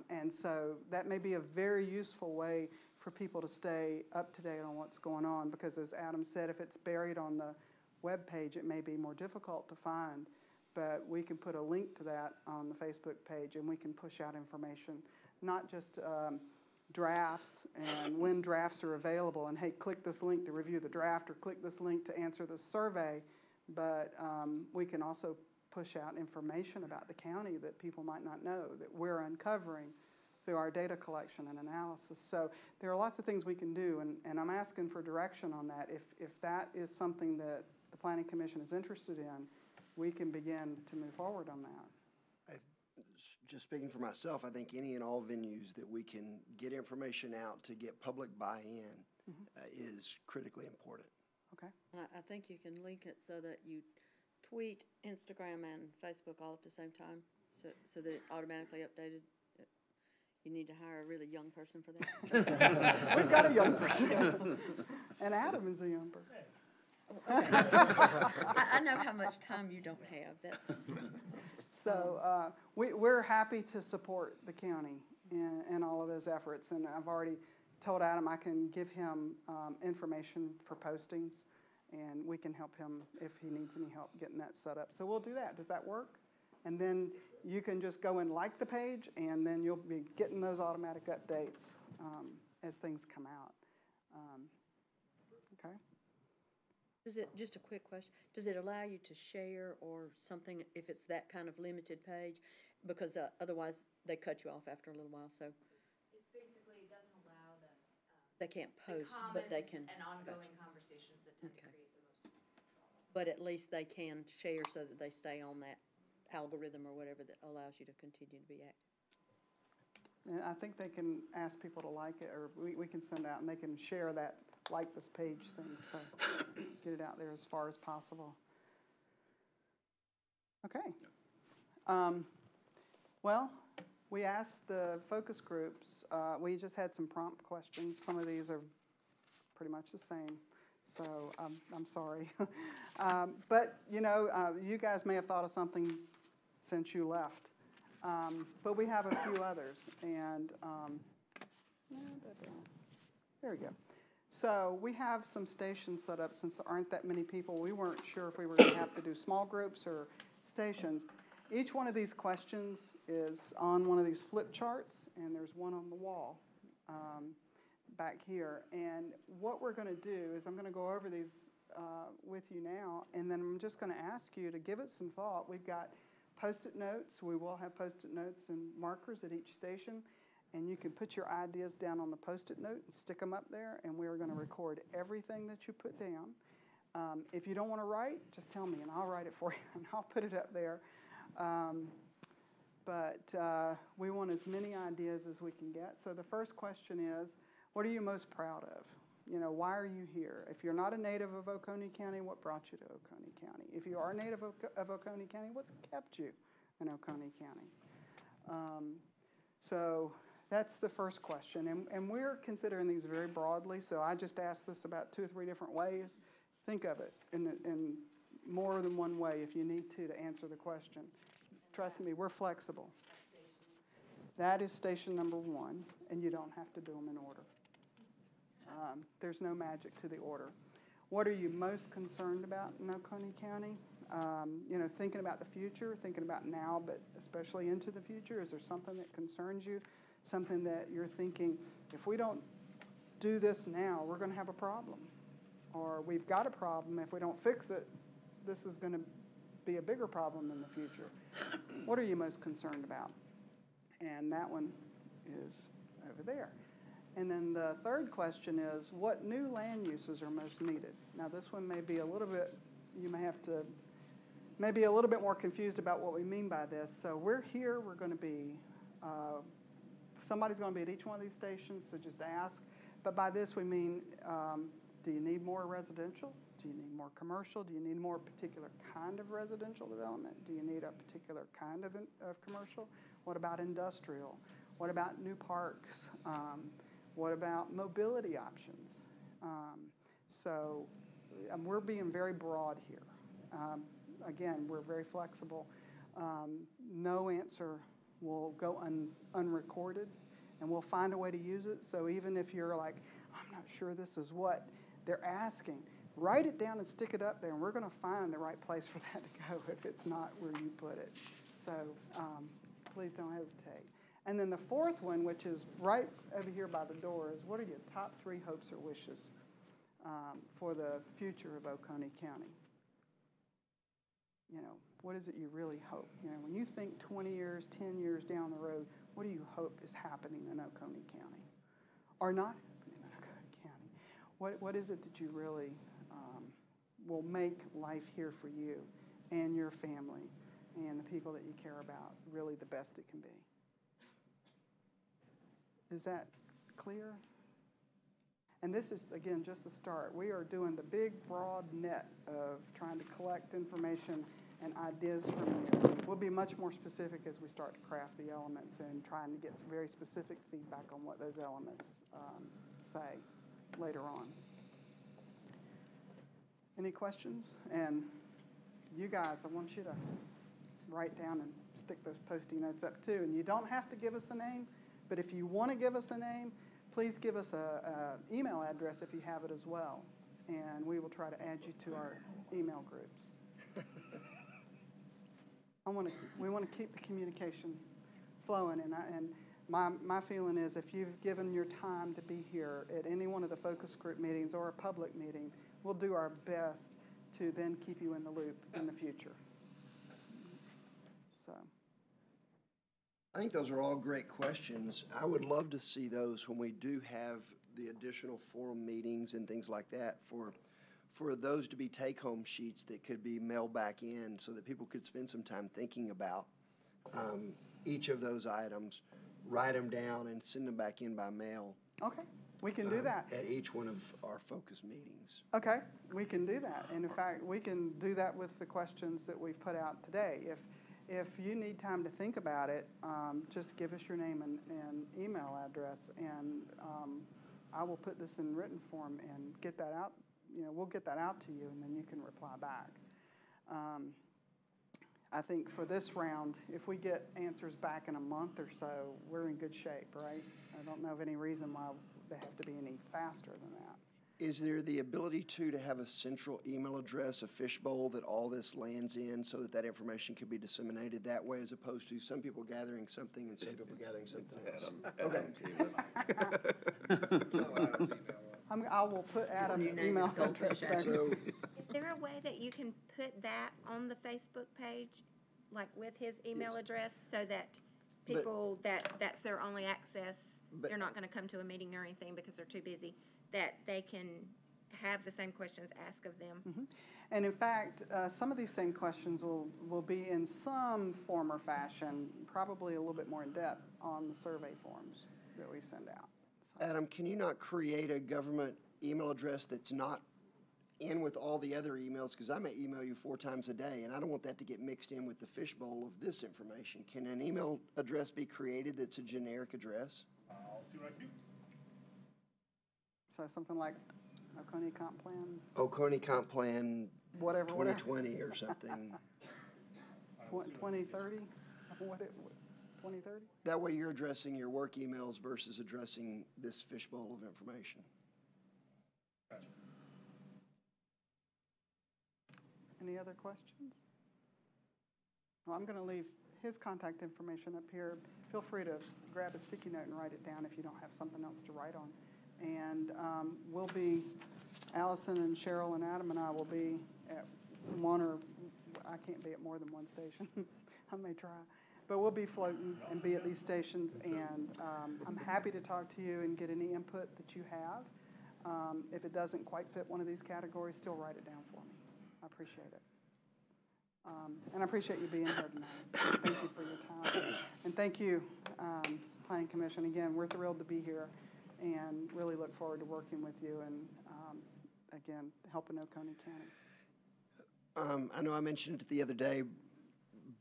And so that may be a very useful way for people to stay up to date on what's going on, because as Adam said, if it's buried on the web page, it may be more difficult to find, but we can put a link to that on the Facebook page, and we can push out information, not just drafts and when drafts are available, and hey, click this link to review the draft, or click this link to answer the survey, but we can also push out information about the county that people might not know, that we're uncovering through our data collection and analysis. So there are lots of things we can do, and I'm asking for direction on that. If that is something that the Planning Commission is interested in, we can begin to move forward on that. Just speaking for myself, I think any and all venues that we can get information out to get public buy-in is critically important. Okay. And I think you can link it so that you tweet, Instagram, and Facebook all at the same time, so that it's automatically updated. You need to hire a really young person for that. We've got a young person. And Adam is a young person. I know how much time you don't have. That's So we're happy to support the county in all of those efforts. And I've already told Adam I can give him information for postings, and we can help him if he needs any help getting that set up. So we'll do that. Does that work? And then you can just go and like the page, and then you'll be getting those automatic updates as things come out. Okay. Does it, just a quick question, does it allow you to share or something if it's that kind of limited page? Because otherwise they cut you off after a little while, so. It's basically, it doesn't allow They can't the post, but they can. and ongoing conversations that tend to Okay. create the most. But at least they can share so that they stay on that algorithm or whatever that allows you to continue to be active. And I think they can ask people to like it, or we can send out, and they can share that like this page thing, so get it out there as far as possible. Okay. Well, we asked the focus groups, we just had some prompt questions. Some of these are pretty much the same, so I'm sorry. But, you know, you guys may have thought of something since you left. But we have a few others, and there we go. So we have some stations set up. Since there aren't that many people, we weren't sure if we were going to have to do small groups or stations. Each one of these questions is on one of these flip charts, and there's one on the wall back here. And what we're going to do is I'm going to go over these with you now, and then I'm just going to ask you to give it some thought. We've got Post-it notes. We will have Post-it notes and markers at each station, and you can put your ideas down on the Post-it note and stick them up there, and we're going to record everything that you put down. If you don't want to write, just tell me, and I'll write it for you, and I'll put it up there. But we want as many ideas as we can get. So the first question is, what are you most proud of? You know, why are you here? If you're not a native of Oconee County, what brought you to Oconee County? If you are a native of Oconee County, what's kept you in Oconee County? So that's the first question. And we're considering these very broadly, so I just asked this about 2 or 3 different ways. Think of it in more than one way if you need to answer the question. Trust me, we're flexible. That is station number 1, and you don't have to do them in order. There's no magic to the order. What are you most concerned about in Oconee County? You know, thinking about the future, thinking about now, but especially into the future. Is there something that concerns you? Something that you're thinking, if we don't do this now, we're going to have a problem. Or we've got a problem. If we don't fix it, this is going to be a bigger problem in the future. What are you most concerned about? And that one is over there. And then the third question is, what new land uses are most needed? Now, this one may be a little bit, you may have to, maybe a little bit more confused about what we mean by this. So we're here, we're going to be, somebody's going to be at each one of these stations, so just ask. But by this we mean, do you need more residential? Do Do you need more commercial? Do you need more particular kind of residential development? Do you need a particular kind of commercial? What about industrial? What about new parks? What about mobility options? So we're being very broad here. Again, we're very flexible. No answer will go unrecorded, and we'll find a way to use it. So even if you're like, I'm not sure this is what they're asking, write it down and stick it up there, and we're going to find the right place for that to go if it's not where you put it. So please don't hesitate. And then the fourth one, which is right over here by the door, is what are your top 3 hopes or wishes for the future of Oconee County? You know, what is it you really hope? You know, when you think 20 years, 10 years down the road, what do you hope is happening in Oconee County? Or not happening in Oconee County? What is it that you really will make life here for you and your family and the people that you care about really the best it can be? Is that clear? And this is, again, just the start. We are doing the big, broad net of trying to collect information and ideas from you. We'll be much more specific as we start to craft the elements and trying to get some very specific feedback on what those elements say later on. Any questions? And you guys, I want you to write down and stick those Post-it notes up too. And you don't have to give us a name, but if you want to give us a name, please give us an email address if you have it as well, and we will try to add you to our email groups. We want to keep the communication flowing, and my feeling is if you've given your time to be here at any one of the focus group meetings or a public meeting, we'll do our best to then keep you in the loop in the future. So. I think those are all great questions. I would love to see those when we do have the additional forum meetings and things like that for those to be take-home sheets that could be mailed back in so that people could spend some time thinking about each of those items, write them down, and send them back in by mail. Okay, we can do that. At each one of our focus meetings. Okay, we can do that. And in fact, we can do that with the questions that we've put out today. If you need time to think about it, just give us your name and email address, and I will put this in written form and get that out. You know, we'll get that out to you, and then you can reply back. I think for this round, if we get answers back in a month or so, we're in good shape, right? I don't know of any reason why they have to be any faster than that. Is there the ability to have a central email address, a fishbowl that all this lands in so that that information could be disseminated that way as opposed to some people gathering something and some people gathering something else? I will put Adam's email address back. So, Is there a way that you can put that on the Facebook page, like with his email Yes. address, so that people that's their only access, they're not going to come to a meeting or anything because they're too busy, that they can have the same questions asked of them? Mm-hmm. And in fact, some of these same questions will be in some form or fashion, probably a little bit more in depth on the survey forms that we send out. So. Adam, can you not create a government email address that's not in with all the other emails? Because I may email you 4 times a day, and I don't want that to get mixed in with the fishbowl of this information. Can an email address be created that's a generic address? I'll see what I can do. So something like Oconee Comp Plan, Oconee Comp Plan whatever. 2020 or something. 2030? What 2030? That way you're addressing your work emails versus addressing this fishbowl of information. Gotcha. Any other questions? Well, I'm going to leave his contact information up here. Feel free to grab a sticky note and write it down if you don't have something else to write on. And we'll be, Allison and Cheryl and Adam and I will be at one, or I can't be at more than one station. I may try. But we'll be floating and be at these stations, and I'm happy to talk to you and get any input that you have. If it doesn't quite fit one of these categories, still write it down for me. I appreciate it. And I appreciate you being here tonight. Thank you for your time. And thank you, Planning Commission. Again, we're thrilled to be here and really look forward to working with you. And again, helping Oconee County. I know I mentioned it the other day,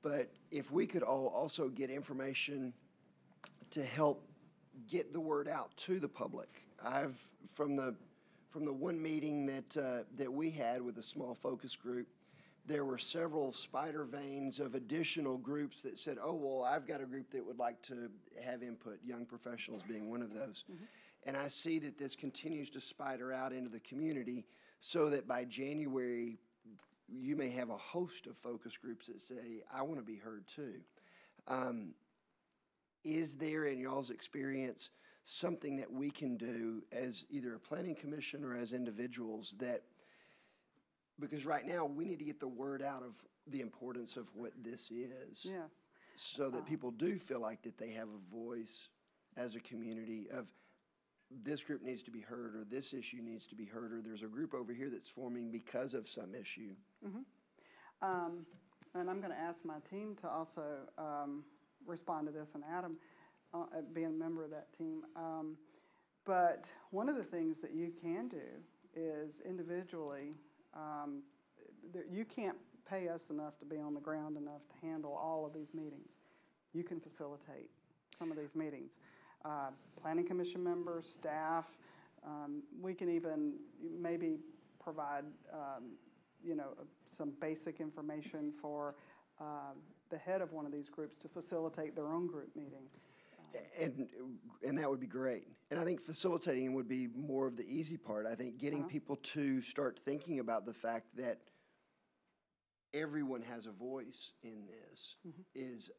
but if we could all also get information to help get the word out to the public. From the one meeting that we had with a small focus group, there were several spider veins of additional groups that said, oh, well, I've got a group that would like to have input, young professionals being one of those. And I see that this continues to spider out into the community so that by January, you may have a host of focus groups that say, I want to be heard too. Is there, in y'all's experience, something that we can do as either a planning commission or as individuals that, because right now we need to get the word out of the importance of what this is. Yes. So that people do feel like that they have a voice as a community of this group needs to be heard, or this issue needs to be heard, or there's a group over here that's forming because of some issue. And I'm going to ask my team to also respond to this, and Adam being a member of that team. But one of the things that you can do is individually, you can't pay us enough to be on the ground enough to handle all of these meetings. You can facilitate some of these meetings. Planning commission members, staff, we can even maybe provide, some basic information for the head of one of these groups to facilitate their own group meeting. And that would be great. And I think facilitating would be more of the easy part. I think getting people to start thinking about the fact that everyone has a voice in this is,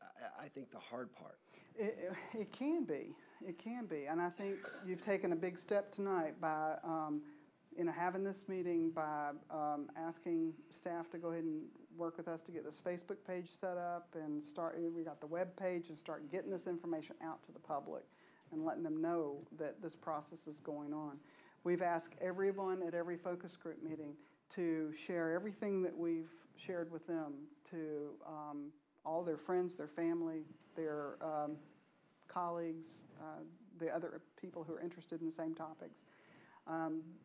I think, the hard part. It can be. It can be. And I think you've taken a big step tonight by having this meeting, by asking staff to go ahead and work with us to get this Facebook page set up and we got the web page, and start getting this information out to the public and letting them know that this process is going on. We've asked everyone at every focus group meeting to share everything that we've shared with them to all their friends, their family, their colleagues, the other people who are interested in the same topics.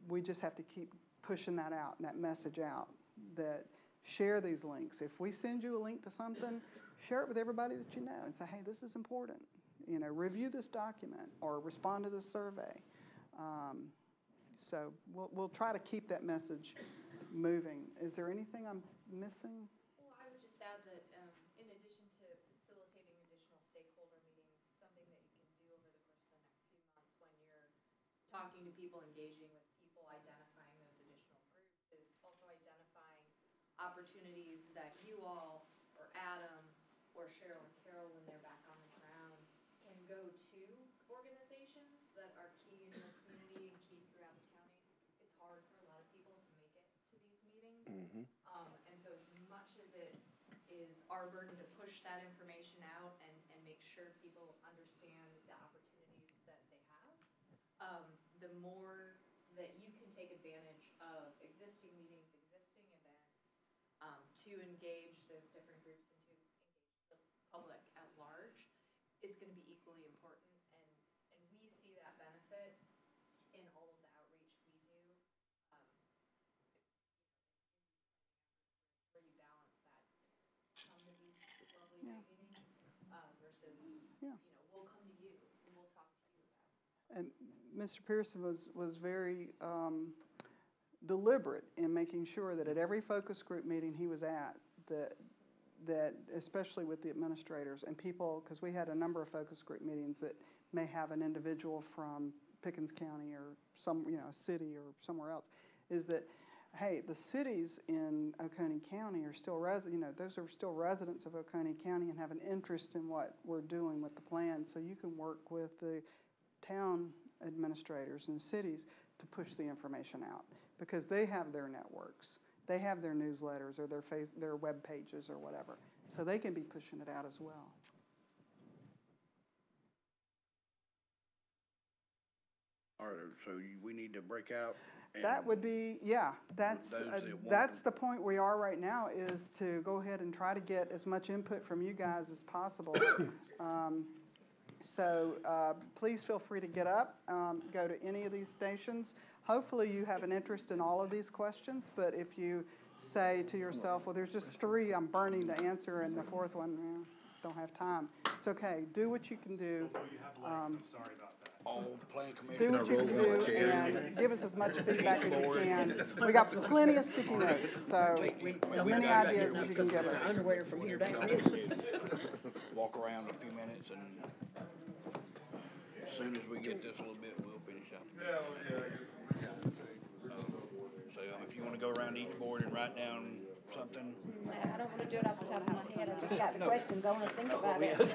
We just have to keep pushing that out and that message out, that share these links. If we send you a link to something, share it with everybody that you know and say, hey, this is important. Review this document or respond to this survey. So we'll try to keep that message moving. Is there anything I'm missing? Well, I would just add that in addition to facilitating additional stakeholder meetings, something that you can do over the course of the next few months when you're talking to people, engaging with people, identifying those additional groups, is also identifying opportunities that you all, or Adam, or Cheryl and Carol, when they're back on the ground, can go to organizations that are key in your community and key throughout the county. It's hard for a lot of people to make it to these meetings. And so as much as it is our burden to push that information out and make sure people understand the opportunities that they have, the more that you can take advantage of existing meetings, existing events, to engage those different groups and to engage the public at large is going to be equally important. And we see that benefit in all of the outreach we do. Where you balance that come to these lovely meetings versus, we'll come to you and we'll talk to you about it. And Mr. Pearson was very deliberate in making sure that at every focus group meeting he was at, that especially with the administrators and people, because we had a number of focus group meetings that may have an individual from Pickens County or some, a city or somewhere else, is that, hey, the cities in Oconee County are still those are still residents of Oconee County and have an interest in what we're doing with the plan. So you can work with the town administrators and cities to push the information out because they have their networks. They have their newsletters or their web pages or whatever. So they can be pushing it out as well. All right, so we need to break out. That would be, that's the point we are right now, is to go ahead and try to get as much input from you guys as possible. So please feel free to get up, go to any of these stations. Hopefully you have an interest in all of these questions, but if you say to yourself, well, there's just 3 I'm burning to answer, and the 4th one, don't have time, it's okay. Do what you can do. I'm sorry about that. All the planning Do commission. what you can do and give us as much feedback as you can. We got plenty of sticky notes, so as many ideas as you can give us. Underwear from here down. Walk around a few minutes, and as soon as we get this a little bit, we'll finish up. So if you want to go around each board and write down something. I don't want to do it off the top of my head, I just got the questions, I want to think about it.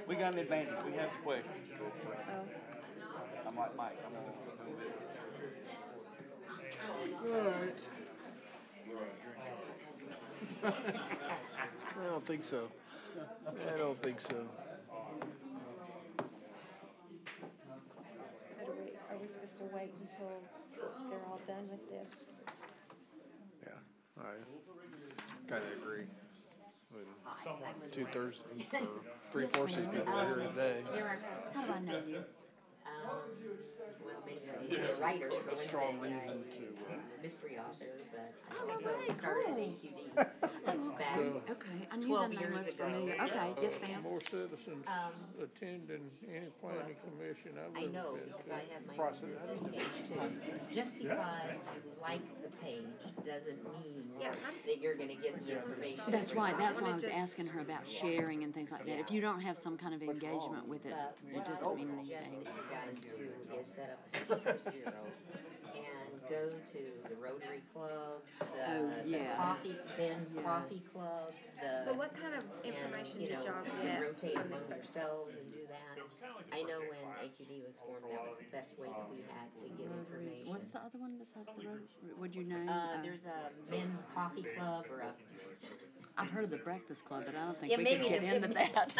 We got an advantage, we have the questions. I'm like Mike, I'm gonna I don't think so. I don't think so. Are we supposed to wait until they're all done with this? Yeah, I kind of agree. When 2/3 or 3/4 of these people are here today. How do I know you? Well, maybe he's a writer for one Strong thing, reason I- to, mystery author, but I Oh, also okay, started cool. AQD Oh, back okay, I knew 12 the name years was ago. familiar. Okay, yes, ma'am. More citizens Um, attending any planning commission I've I ever know, been because to. I have my own business page too. Just because you like the page doesn't mean that you're gonna get the information. That's every right, time. that's why I was asking her about sharing and things like that. If you don't have some kind of engagement with it, But it what I doesn't would mean suggest anything. that you guys do is set up a Seekers Bureau and go to the Rotary clubs, Oh, the yes. coffee, Ben's coffee Yes. clubs, the. So what kind of and, information you did know, y'all you get rotate from among this? yourselves and do that. I know when AQD was formed, that was the best way that we had to get information. What's the other one besides the road? What'd you name? There's a men's coffee club or a. I've heard of the Breakfast Club, but I don't think Yeah, we maybe could get the- into that.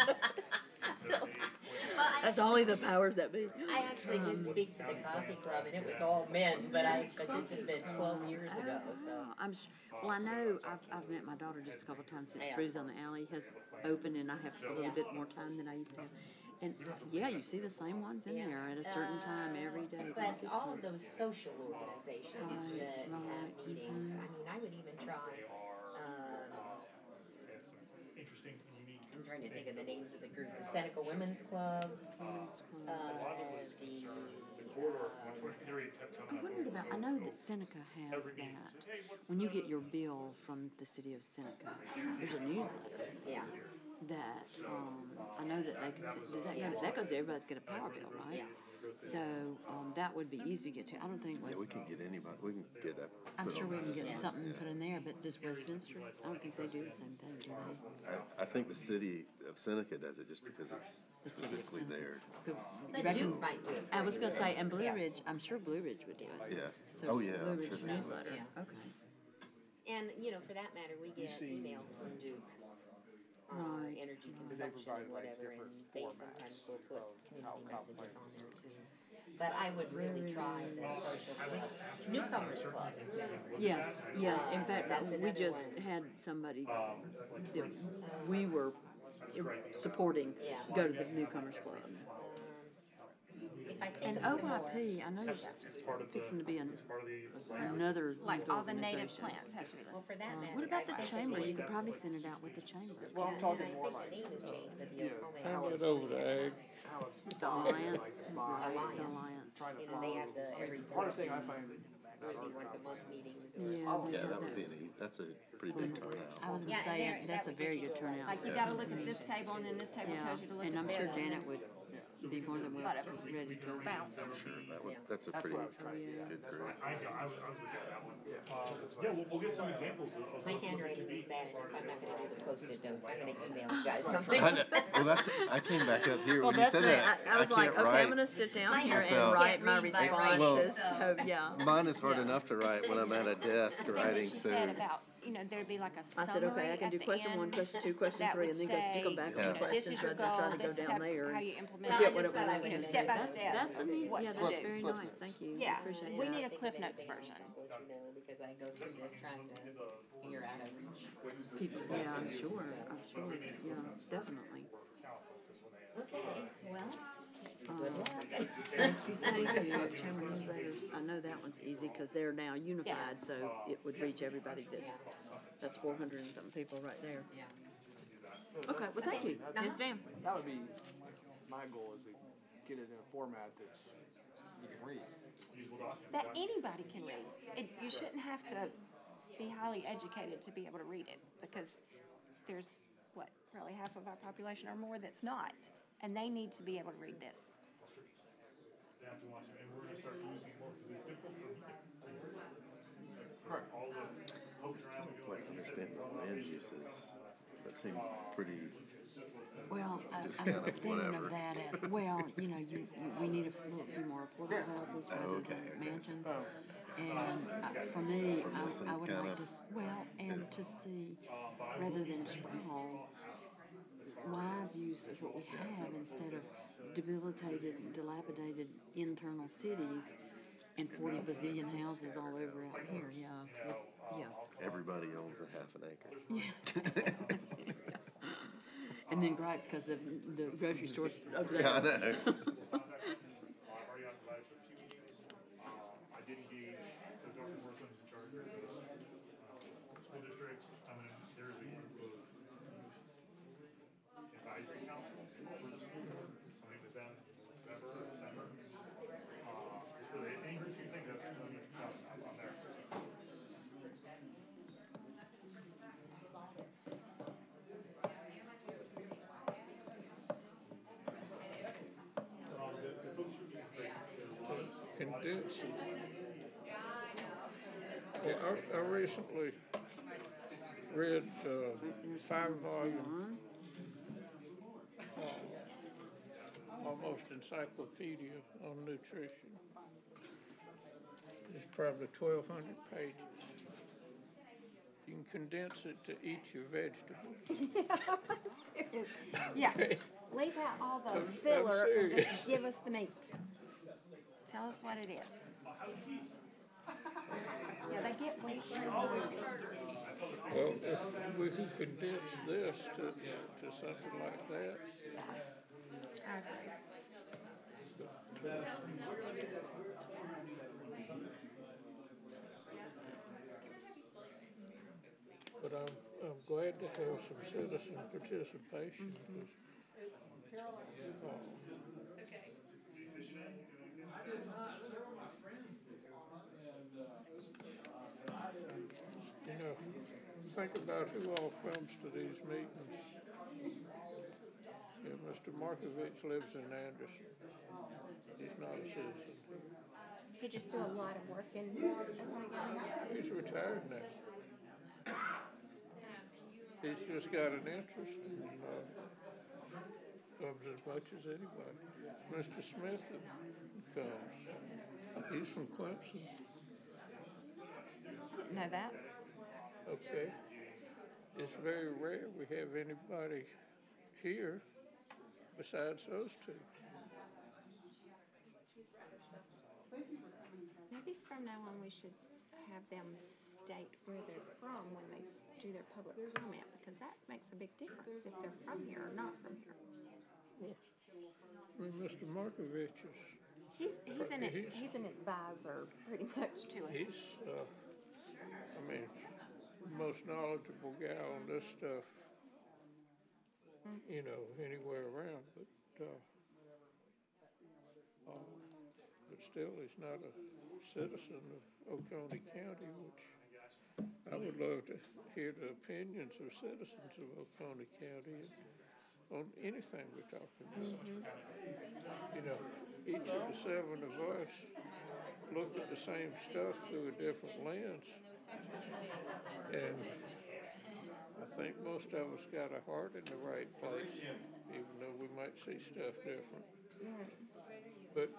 Well, I That's only the powers that be. I actually did speak to the coffee club, and it was all men, but this has been 12 years ago, so. Oh, well, I know, I've met my daughter just a couple of times since Yeah. Brews on the Alley has opened, and I have a little bit more time than I used to have. And, yeah, you see the same ones in Yeah. there at a certain time every day. But My all of goodness. those social organizations Right, that right, have meetings, I mean, I would even try, Interesting and unique. I'm trying to think of the names of the group, the Seneca Women's Club, Women's Club. I the, wondered about, I know that Seneca has that. When you get your bill from the city of Seneca, there's a newsletter yeah, that, I know that they could, does that go, that goes to everybody's get a power bill, right? yeah. So, that would be easy to get to. I don't think Yeah, we can get anybody, we can get that. I'm put sure on we can this. get something put in there, but does Westminster? I don't think they do the same thing, do they? I think the city of Seneca does it just because it's The city of specifically Seneca. there. The- But reckon- Duke might do it. I was gonna say, and Blue Yeah. Ridge, I'm sure Blue Ridge would do it. Yeah. So Oh, yeah, Blue I'm Ridge sure they would. newsletter, Yeah. okay. And, you know, for that matter, we get emails from Duke on Right. energy Right. consumption provide, and like, whatever, and different they formats sometimes will put of how community messages complex on there too. But I would really try the social clubs. Newcomers Club. Yes, yes, in fact, That's we another just one. had somebody that we were supporting Yeah. go to the Newcomers Club. If I think And of some more. OYP, I know there's fixing to be another Like youth all the native organization. plants have to be Well, listed. for that matter. What about I the think chamber? name You could is- probably send it out with the chamber. Well, I'm Yeah, talking and more I like, think the name has changed, but the Oklahoma. Turn it over to Ag. The Alliance, right, the Alliance. Alliance. You know, they have the every hardest thing I find. Thursday, once a month meetings or. Yeah, they Yeah, have that would be an easy, that's a pretty big turnout. I was Yeah, gonna and say, there- that's that a would very get you good a lot. turnout. Like you gotta look at this table and then this table Yeah, tells you to look at and this. I'm sure and then- Janet would be more than Whatever. ready to bounce. I'm sure that would, Yeah. that's a pretty what I was trying to good group. I was with you on that one. Yeah, we'll get some examples of. My handwriting is bad enough, I'm not gonna do the Post-it notes, I'm gonna email you guys something. I know. Well, that's, I came back up here Well, when you that's said me. that. I was like, can't okay, I'm write. gonna sit down My here husband and can't write my read my writing, responses, so- so, yeah. Mine is hard enough to write when I'm at a desk Thing that writing, she so. said about, you know, there'd be like a I said, okay, I summary can at do the question one, end question two, question that three, would and then go stick them say, back you on know, the this questions is your rather than goal, trying to this go is down there. how and you implement I it. Get what just it thought I was. would You know, mention step by that. step. That's a neat, what yeah, to that's do. very nice, thank you. Yeah. Appreciate We that. need a Think of Cliff Notes anything else, version. I'll let you know, because I go through this trying to figure out outreach. People, yeah, I'm sure, yeah, definitely. Okay, well, thank you, Chamber newsletters. I know that one's easy because they're now unified, so it would reach everybody that's 400 and something people right there. Okay, well, thank you. Yes, ma'am. That would be, my goal is to get it in a format that's, you can read. That anybody can read. You shouldn't have to be highly educated to be able to read it, because there's, what, probably half of our population or more that's not, and they need to be able to read this. They have to watch it, and we're gonna start using more, because it's simple for me. Correct. All the I still don't quite understand the land uses. That seemed pretty, Well, Just I'm kind of thinking whatever. of that well, you know, we need a few more affordable houses rather than mansions. And for me, missing I would kind like of- to, and to see, rather than sprawl, wise use of what we have instead of debilitated, dilapidated internal cities and 40 bazillion houses all over out here, yeah. everybody owns a half an acre. Yes. And then gripes because the grocery store's over there. Yeah, I know. I've already invited to a few meetings. I did engage, so Dr. Morrison is in charge of the school district. There is a group of advisory councils for the school board. I meet with them in November or December. It's really, any groups you think of, on there. Condense. Well, I recently read 5-volume, almost encyclopedia on nutrition. It's probably 1,200 pages. You can condense it to eat your vegetables. Serious. Yeah, leave out all the I'm filler and serious. just give us the meat. Tell us what it is. Yeah, they get way too hungry. Well, if we can condense this to something like that, I agree. but I'm glad to have some citizen participation. You know, think about who all comes to these meetings. Yeah, Mr. Markovich lives in Anderson. He's not a citizen. You just do a lot of work in Oconee County. He's retired now. He's just got an interest and comes as much as anybody. Mr. Smith comes. He's from Clemson. Didn't know that. Okay. It's very rare we have anybody here besides those two. Maybe from now on, we should have them state where they're from when they do their public comment, because that makes a big difference if they're from here or not from here. Well, I mean, Mr. Markovich is, He's an advisor pretty much to us. he's, I mean, the most knowledgeable guy on this stuff, you know, anywhere around, but still, he's not a citizen of Oconee County, which I would love to hear the opinions of citizens of Oconee County on anything we're talking about. You know, each of the 7 of us look at the same stuff through a different lens. And I think most of us got our heart in the right place, even though we might see stuff different. But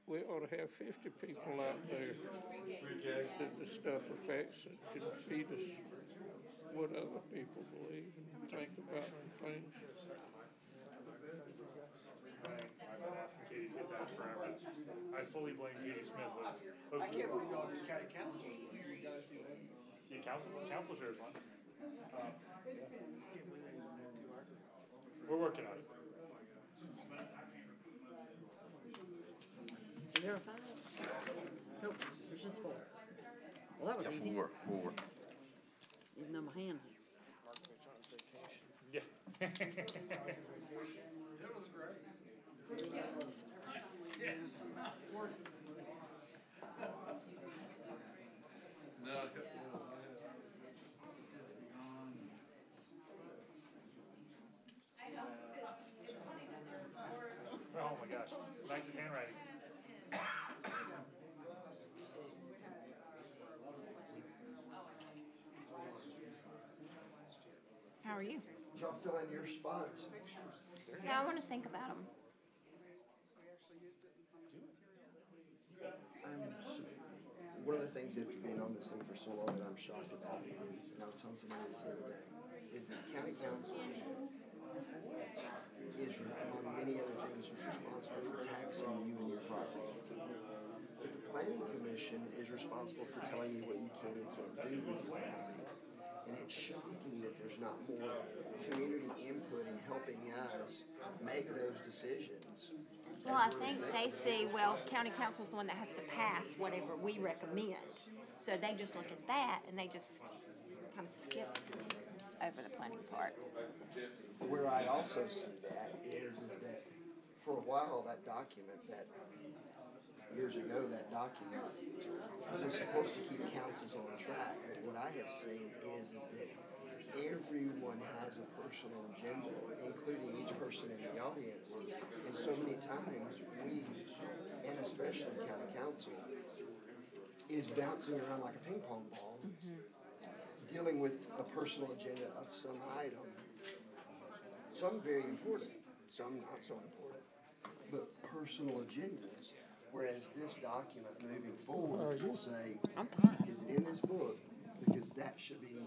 we ought to have 50 people out there that the stuff affects that can feed us what other people believe and think about things. I've been asking Katie to get that forever. I fully blame Katie Smith of I can't believe y'all do county councils, but you guys do that. Yeah, council shares one. We're working on it. there are 5? Nope, there's just 4. Well, that was easy, Four. even though my hand. Yeah. Oh my gosh, nicest handwriting. How are you? Did y'all fill in your spots? No, I want to think about them. One of the things after being on this thing for so long that I'm shocked about is, and I was telling somebody this the other day, is that county council is, among many other things, is responsible for taxing you and your property. But the planning commission is responsible for telling you what you can and can't do with your property. And it's shocking that there's not more community input in helping us make those decisions. Well, I think they see, well, county council's the one that has to pass whatever we recommend. So they just look at that and they just kind of skip over the planning part. Where I also see that is that for a while, that document, that years ago, that document was supposed to keep councils on track. But what I have seen is that everyone has a personal agenda, including each person in the audience. And so many times we, and especially county council, is bouncing around like a ping pong ball, dealing with a personal agenda of some item. Some very important, some not so important, but personal agendas. Whereas this document moving forward will say, is it in this book? Because that should be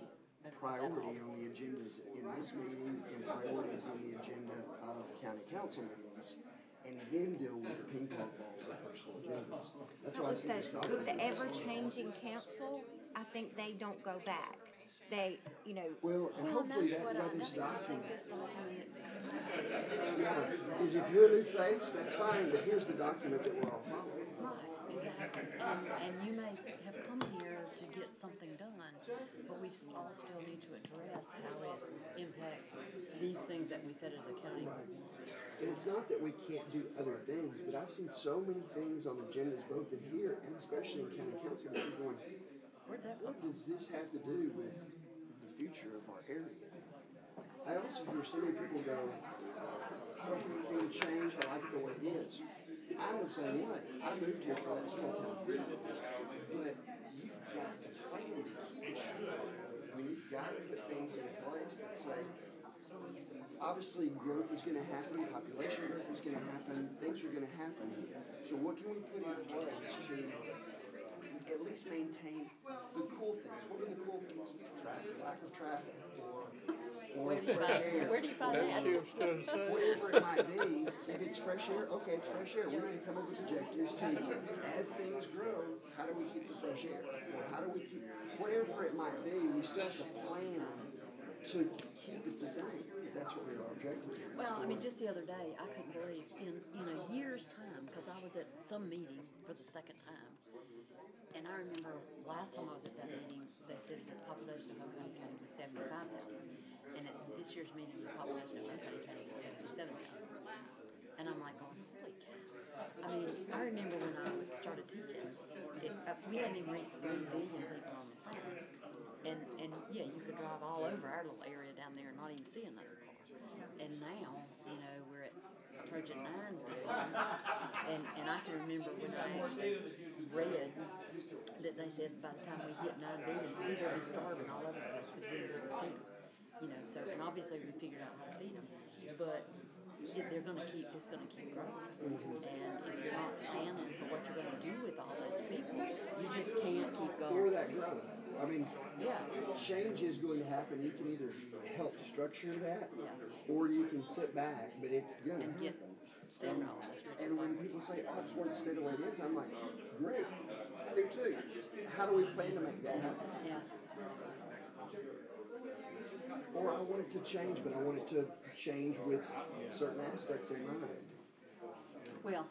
priority on the agendas in this meeting and priorities on the agenda of county council meetings, and then deal with the ping pong balls of personal agendas. That's why I see this document. With the ever-changing council, I think they don't go back. They, you know. Well, and hopefully that's why this That's what I think document. this document. Yeah, is if you're a new face, that's fine, but here's the document that we're all following. Right, exactly. And you may have come here to get something done, but we all still need to address how it impacts these things that we said as a county. And it's not that we can't do other things, but I've seen so many things on agendas, both in here and especially in county council, that you're going, Where'd that what come from? does this have to do with the future of our area? I also hear so many people go, I don't want anything to change, I like it the way it is. I'm the same way. I moved here for that small town feel. But you've got to plan to keep it short. I mean, you've got to put things in place that say, obviously growth is going to happen, population growth is going to happen, things are going to happen. So what can we put in place to at least maintain the cool things? What are the cool things? Traffic, lack of traffic, or fresh air. Where do you find That that? ship's done sailed. Whatever it might be, if it's fresh air, okay, it's fresh air. We're going to come up with objectives to, as things grow, how do we keep the fresh air? Or how do we keep, whatever it might be, we still have to plan to keep it the same. That's what our objective is. Well, I mean, just the other day, I couldn't believe in a year's time, because I was at some meeting for the second time. And I remember last time I was at that meeting, they said the population of Oconee County was 75,000. And at this year's meeting, the population of Oconee County was 77,000. And I'm like going, holy cow. I mean, I remember when I started teaching, we hadn't even reached 3 billion people on the planet. And yeah, you could drive all over our little area down there and not even see another car. And now, you know, we're at approaching 9 billion. And I can remember when I actually read that they said by the time we hit 9 billion, we would be starving all over the place because we were going to feed them. You know, so, and obviously we figured out how to feed them, but they're going to keep, it's going to keep growing. And if you're not planning for what you're going to do with all those people, you just can't keep going. Or that growth. I mean, Yeah. change is going to happen. You can either help structure that, Yeah. or you can sit back, but it's going to And get happen. steamrolled. And when people say, oh, I just want it to stay the way it is, I'm like, great, I do too. How do we plan to make that happen? Yeah. Or I want it to change, but I want it to change with certain aspects in mind. Well,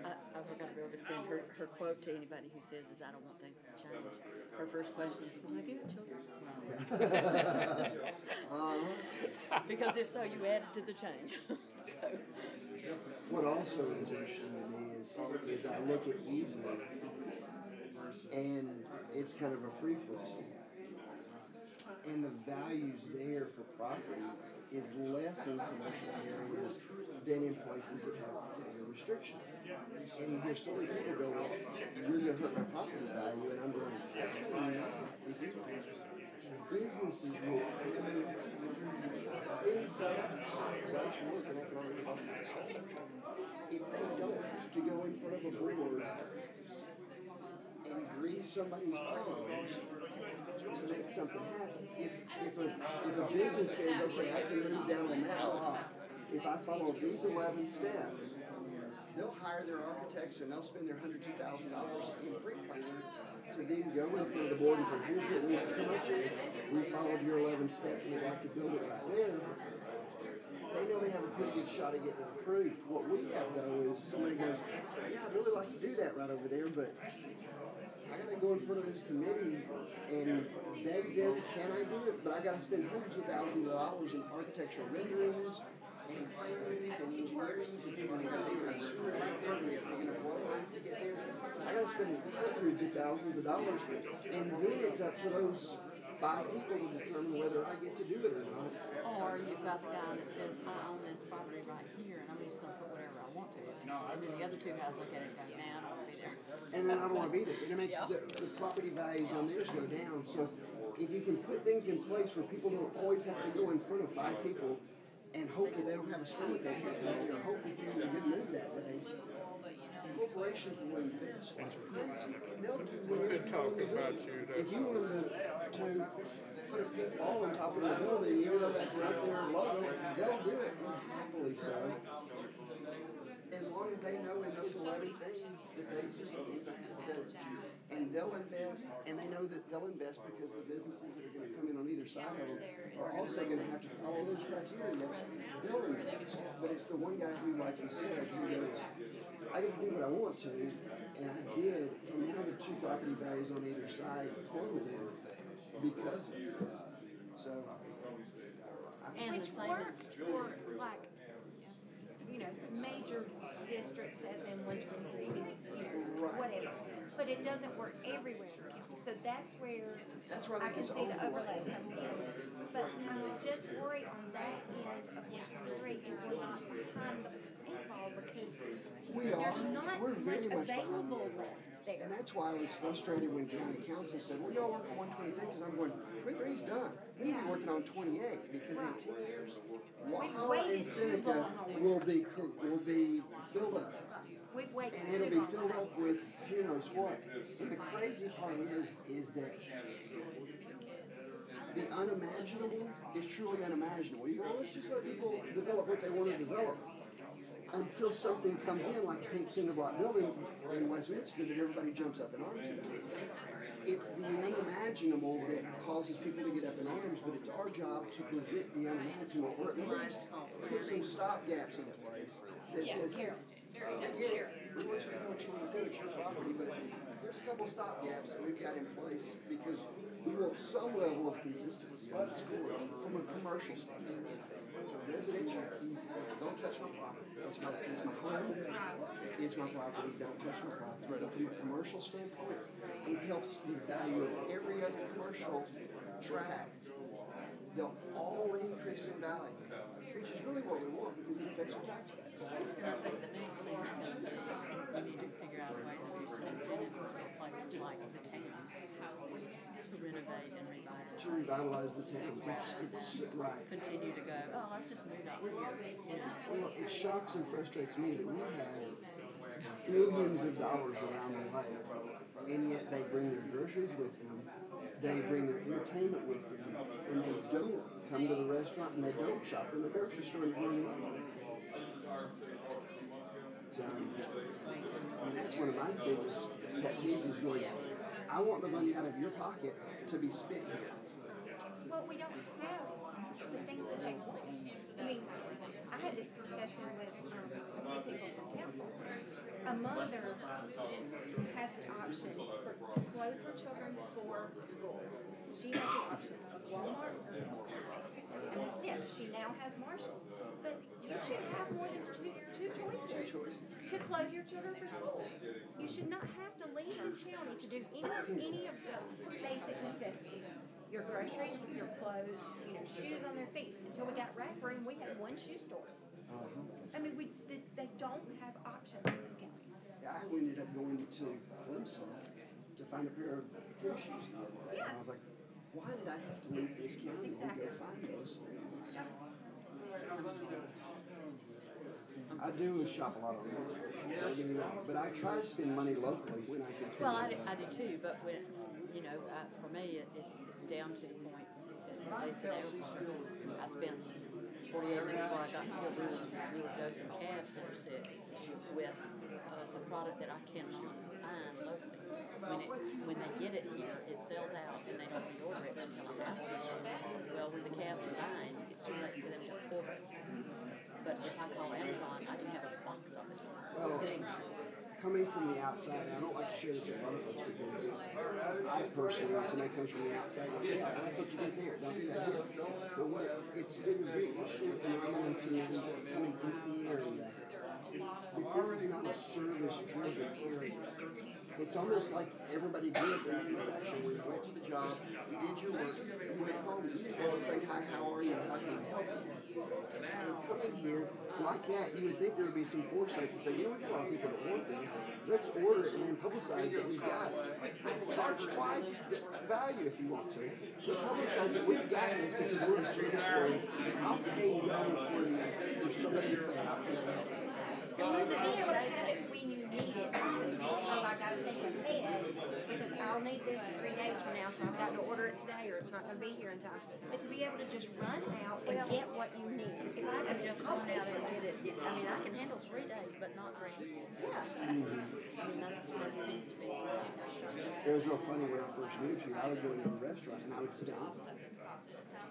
I've I've got a real good friend, her quote to anybody who says is, I don't want things to change. Her first question is, well, have you had children? Because if so, you added to the change. So, What also is interesting to me is I look at Easley, and it's kind of a free-for-all. And the values there for property is less in commercial areas than in places that have bigger restrictions. And you hear so many people go, well, you're gonna hurt my property value, and I'm going, actually not. If you businesses will, big businesses, I actually work in economic development stuff. If they don't have to go in front of a board and grease somebody's palms to make something happen. If a business says, okay, I can move down on that block, if I follow these 11 steps, they'll hire their architects and they'll spend their $100,000, $2,000 in pre-planning to then go in front of the board and say, here's what we have come up with. We followed your 11 steps. We'd like to build it right there. They know they have a pretty good shot at getting it approved. What we have though is somebody goes, yeah, I'd really like to do that right over there, but I gotta go in front of this committee and beg them, can I do it? But I gotta spend hundreds of thousands of dollars in architectural renderings and plannings and engineerings and people need to big enough sewer to get there, we have big enough water lines to get there. I gotta spend hundreds of thousands of dollars, and then it's up to those 5 people to determine whether I get to do it or not. or you've got the guy that says, I own this property right here, and I'm just gonna put whatever I want to. And then the other 2 guys look at it and go, nah, I don't wanna be there. And then I don't wanna be there, and it makes the property values on theirs go down, so if you can put things in place where people don't always have to go in front of 5 people and hope that they don't have a stomach ache that day, or hope that they're in a good mood that day, corporations will invest like crazy, and they'll do whatever you want them to do. If you want them to put a pink ball on top of their building, even though that's not their logo, they'll do it, and happily so. As long as they know in those 11 things that these are the things they have to do. And they'll invest, and they know that they'll invest because the businesses that are gonna come in on either side of them are also gonna have to follow those criteria. They'll invest, but it's the one guy who, like you said, who goes, I get to do what I want to, and I did, and now the 2 property values on either side plummeted because of that. So, And Which the same works as, for like, major districts as in 123, whatever. But it doesn't work everywhere in the county, so that's where I can see the overlap comes in. But I'm just worried on that end of 123 if we're not behind the paintball because there's not we're very much much behind available the left there. And that's why I was frustrated when county council said, well, y'all work on 123, because I'm going, 23's done. We need to be working on 28, because in 10 years, Walhalla and Seneca will be filled up. We've waited And it'll too be long. filled up with who knows what. And the crazy part is that the unimaginable is truly unimaginable. You go, let's just let people develop what they want to develop. Until something comes in, like a pink cinder block building in Westminster that everybody jumps up in arms about. It's the unimaginable that causes people to get up in arms, but it's our job to prevent the unimaginable, or at least put some stopgaps in place that says, here, we want you to do what you want to do, it's your property, but there's a couple stopgaps that we've got in place because we want some level of consistency on this court from a commercial standpoint. Residential, don't touch my property. It's my home, it's my property, don't touch my property. But from a commercial standpoint, it helps the value of every other commercial tract. They'll all increase in value, which is really what we want because it affects our tax base. and I think the next thing is gonna be, we need to figure out a way to do some incentives for places like the towns to renovate and revitalize. To revitalize the towns, it's right. Continue to go, oh, let's just move out here, Well, it shocks and frustrates me that we have billions of dollars around the way, and yet they bring their groceries with them, they bring their entertainment with them, and they don't come to the restaurant and they don't shop in the grocery store and run money. So, and that's one of my biggest pet peeves is going, I want the money out of your pocket to be spent here. Well, we don't have the things that they want. I mean, I had this discussion with a few people from council a mother has the option to clothe her children for school. She has the option of Walmart or Milk. And that's it. She now has Marshalls. But you should have more than two choices to clothe your children for school. You should not have to leave this county to do any of the basic necessities. Your groceries, your clothes, shoes on their feet. Until we got Rack Room, we had one shoe store. I mean, they don't have options in this county. I ended up going to Clemson to find a pair of tennis shoes the other day. And I was like, why did I have to leave this county to go find those things? I do shop a lot online, but I try to spend money locally when I can. Well, I do too, but when, for me, it's down to the point that, at least in Airport, I spent 48 minutes before I got here, we were dosing calves that are sick with a product that I cannot find locally. When they get it here, it sells out and they don't reorder it until I ask them. Well, when the calves are dying, it's too late for them to order it. But if I call Amazon, I can have a box of it. Well, coming from the outside, and I don't like to share this with other folks because I personally, when somebody comes from the outside, yeah, that's what you did there, don't do that here. But it's been very interesting phenomenon to me coming into the area that this is not a service-driven area. It's almost like everybody grew up in manufacturing where you went to the job, you did your work, you went home, you didn't have to say, hi, how are you, how can I help you? And coming here, like that, you would think there would be some foresight to say, we got a lot of people that want this, let's order it and then publicize that we've got it. Charge twice the value if you want to, but publicize that we've got this because we're a service area. I'll pay well for if somebody is saying, how can I help you? And to be able to have it when you need it versus, I gotta think ahead because I'll need this 3 days from now, so I've got to order it today or it's not gonna be here in time. But to be able to just run out and get what you need. If I can just run out and get it, I can handle 3 days, but not 3 days. Yeah. That's what it seems to be. It was real funny when I first moved here. I would go into a restaurant and I would stop.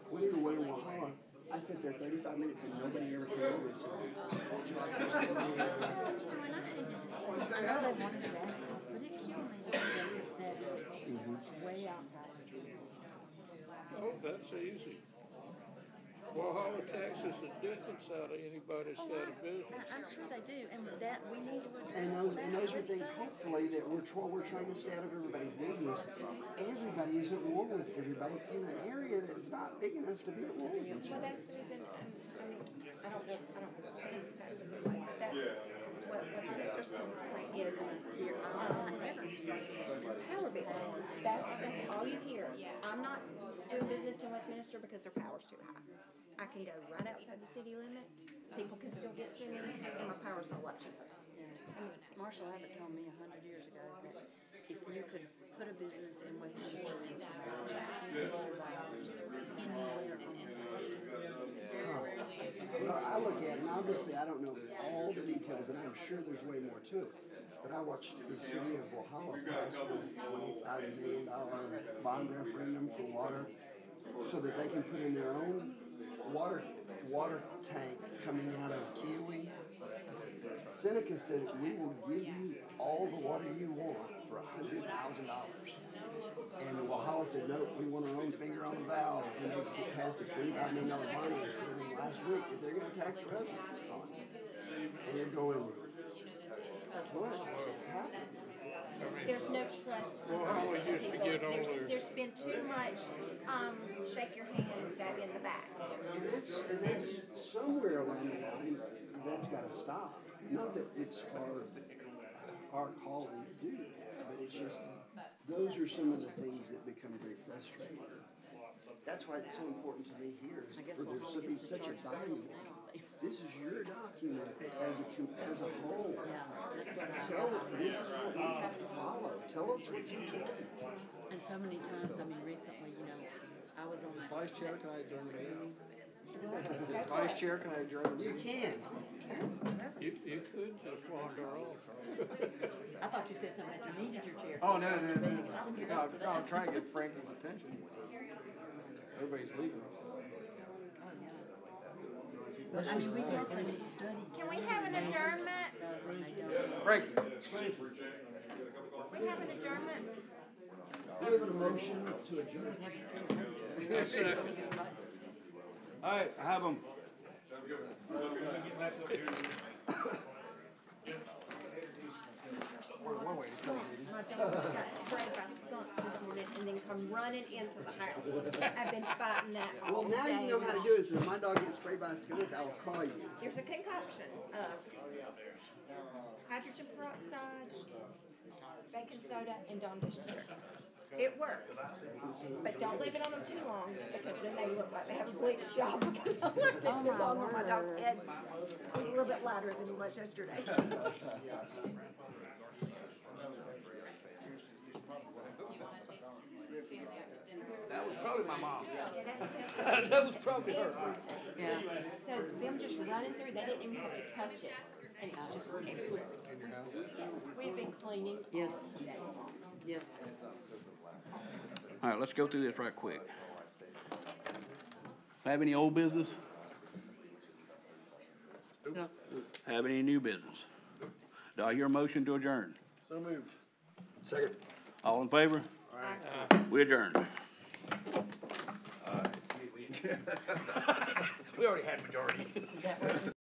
Whenever we went to Walhalla, I sit there 35 minutes and nobody ever came over and said, And I had to decide, I really wanted Zaxby's, but it killed me when they put Zaxby's way outside. Oh, that's easy. Walhalla taxes the difference out of anybody's got a business. I'm sure they do, and that we need to address and those are things hopefully that we're trying to stay out of everybody's business. Everybody isn't war with everybody in an area that's not big enough to be at war with each Well, other. that's the reason, I don't know what sales taxes are like, but that's what Minister's complaint is. Power bill, that's all you hear. I'm not doing business in Westminster because their power's too high. I can go right outside the city limit, people can still get to me, and my power's not a lot cheaper. Marshall Abbott told me 100 years ago that if you could put a business in Westminster and survive, you could survive anywhere on the country. Well, I look at it, and obviously I don't know all the details, and I'm sure there's way more to it. But I watched the city of Walhalla pass the $25 million bond referendum for water so that they can put in their own water tank coming out of Kiwi. Seneca said, we will give you all the water you want for $100,000. And Walhalla said, no, we want our own finger on the valve. And they passed a $25 million bond referendum last week that they're going to tax the residents on. And they're going, what happened? There's no trust. Walhalla used to get all their. There's been too much, shake your hand and stab you in the back. And that's somewhere along the line, that's got to stop. Not that it's our calling to do that, but it's just, those are some of the things that become very frustrating. That's why it's so important to me here, is for there to be such a value. This is your document as a whole. This is what we have to follow. Tell us what's important. And so many times, recently, I was on the Vice Chair, can I adjourn the meeting? Vice Chair, can I adjourn the meeting? You can. You could just wander off. I thought you said something that you needed your chair. Oh, no, I'm trying to get Franklin's attention. Everybody's leaving. Oh, yeah. But I mean, we got some studies. Can we have an adjournment? Break. We have an adjournment? We have a motion to adjourn. All right, I have them. My dog just got sprayed by skunks this morning and then come running into the house. I've been fighting that all Well, now day you know how to long. do it, so if my dog gets sprayed by a skunk, I will call you. There's a concoction of hydrogen peroxide, baking soda, and Dawn dish detergent. It works, but don't leave it on them too long because then they look like they have a bleach job because I left it too long on my dog's head. He's a little bit lighter than he was yesterday. That was probably my mom. That's That was probably her. Yeah. So them just running through, they didn't even have to touch it, and it's just everywhere. In your house? We've been cleaning Yes. all day long. Yes. All right, let's go through this right quick. Have any old business? No. Have any new business? Do I hear a motion to adjourn? So moved. Second. All in favor? We adjourn. We already had majority.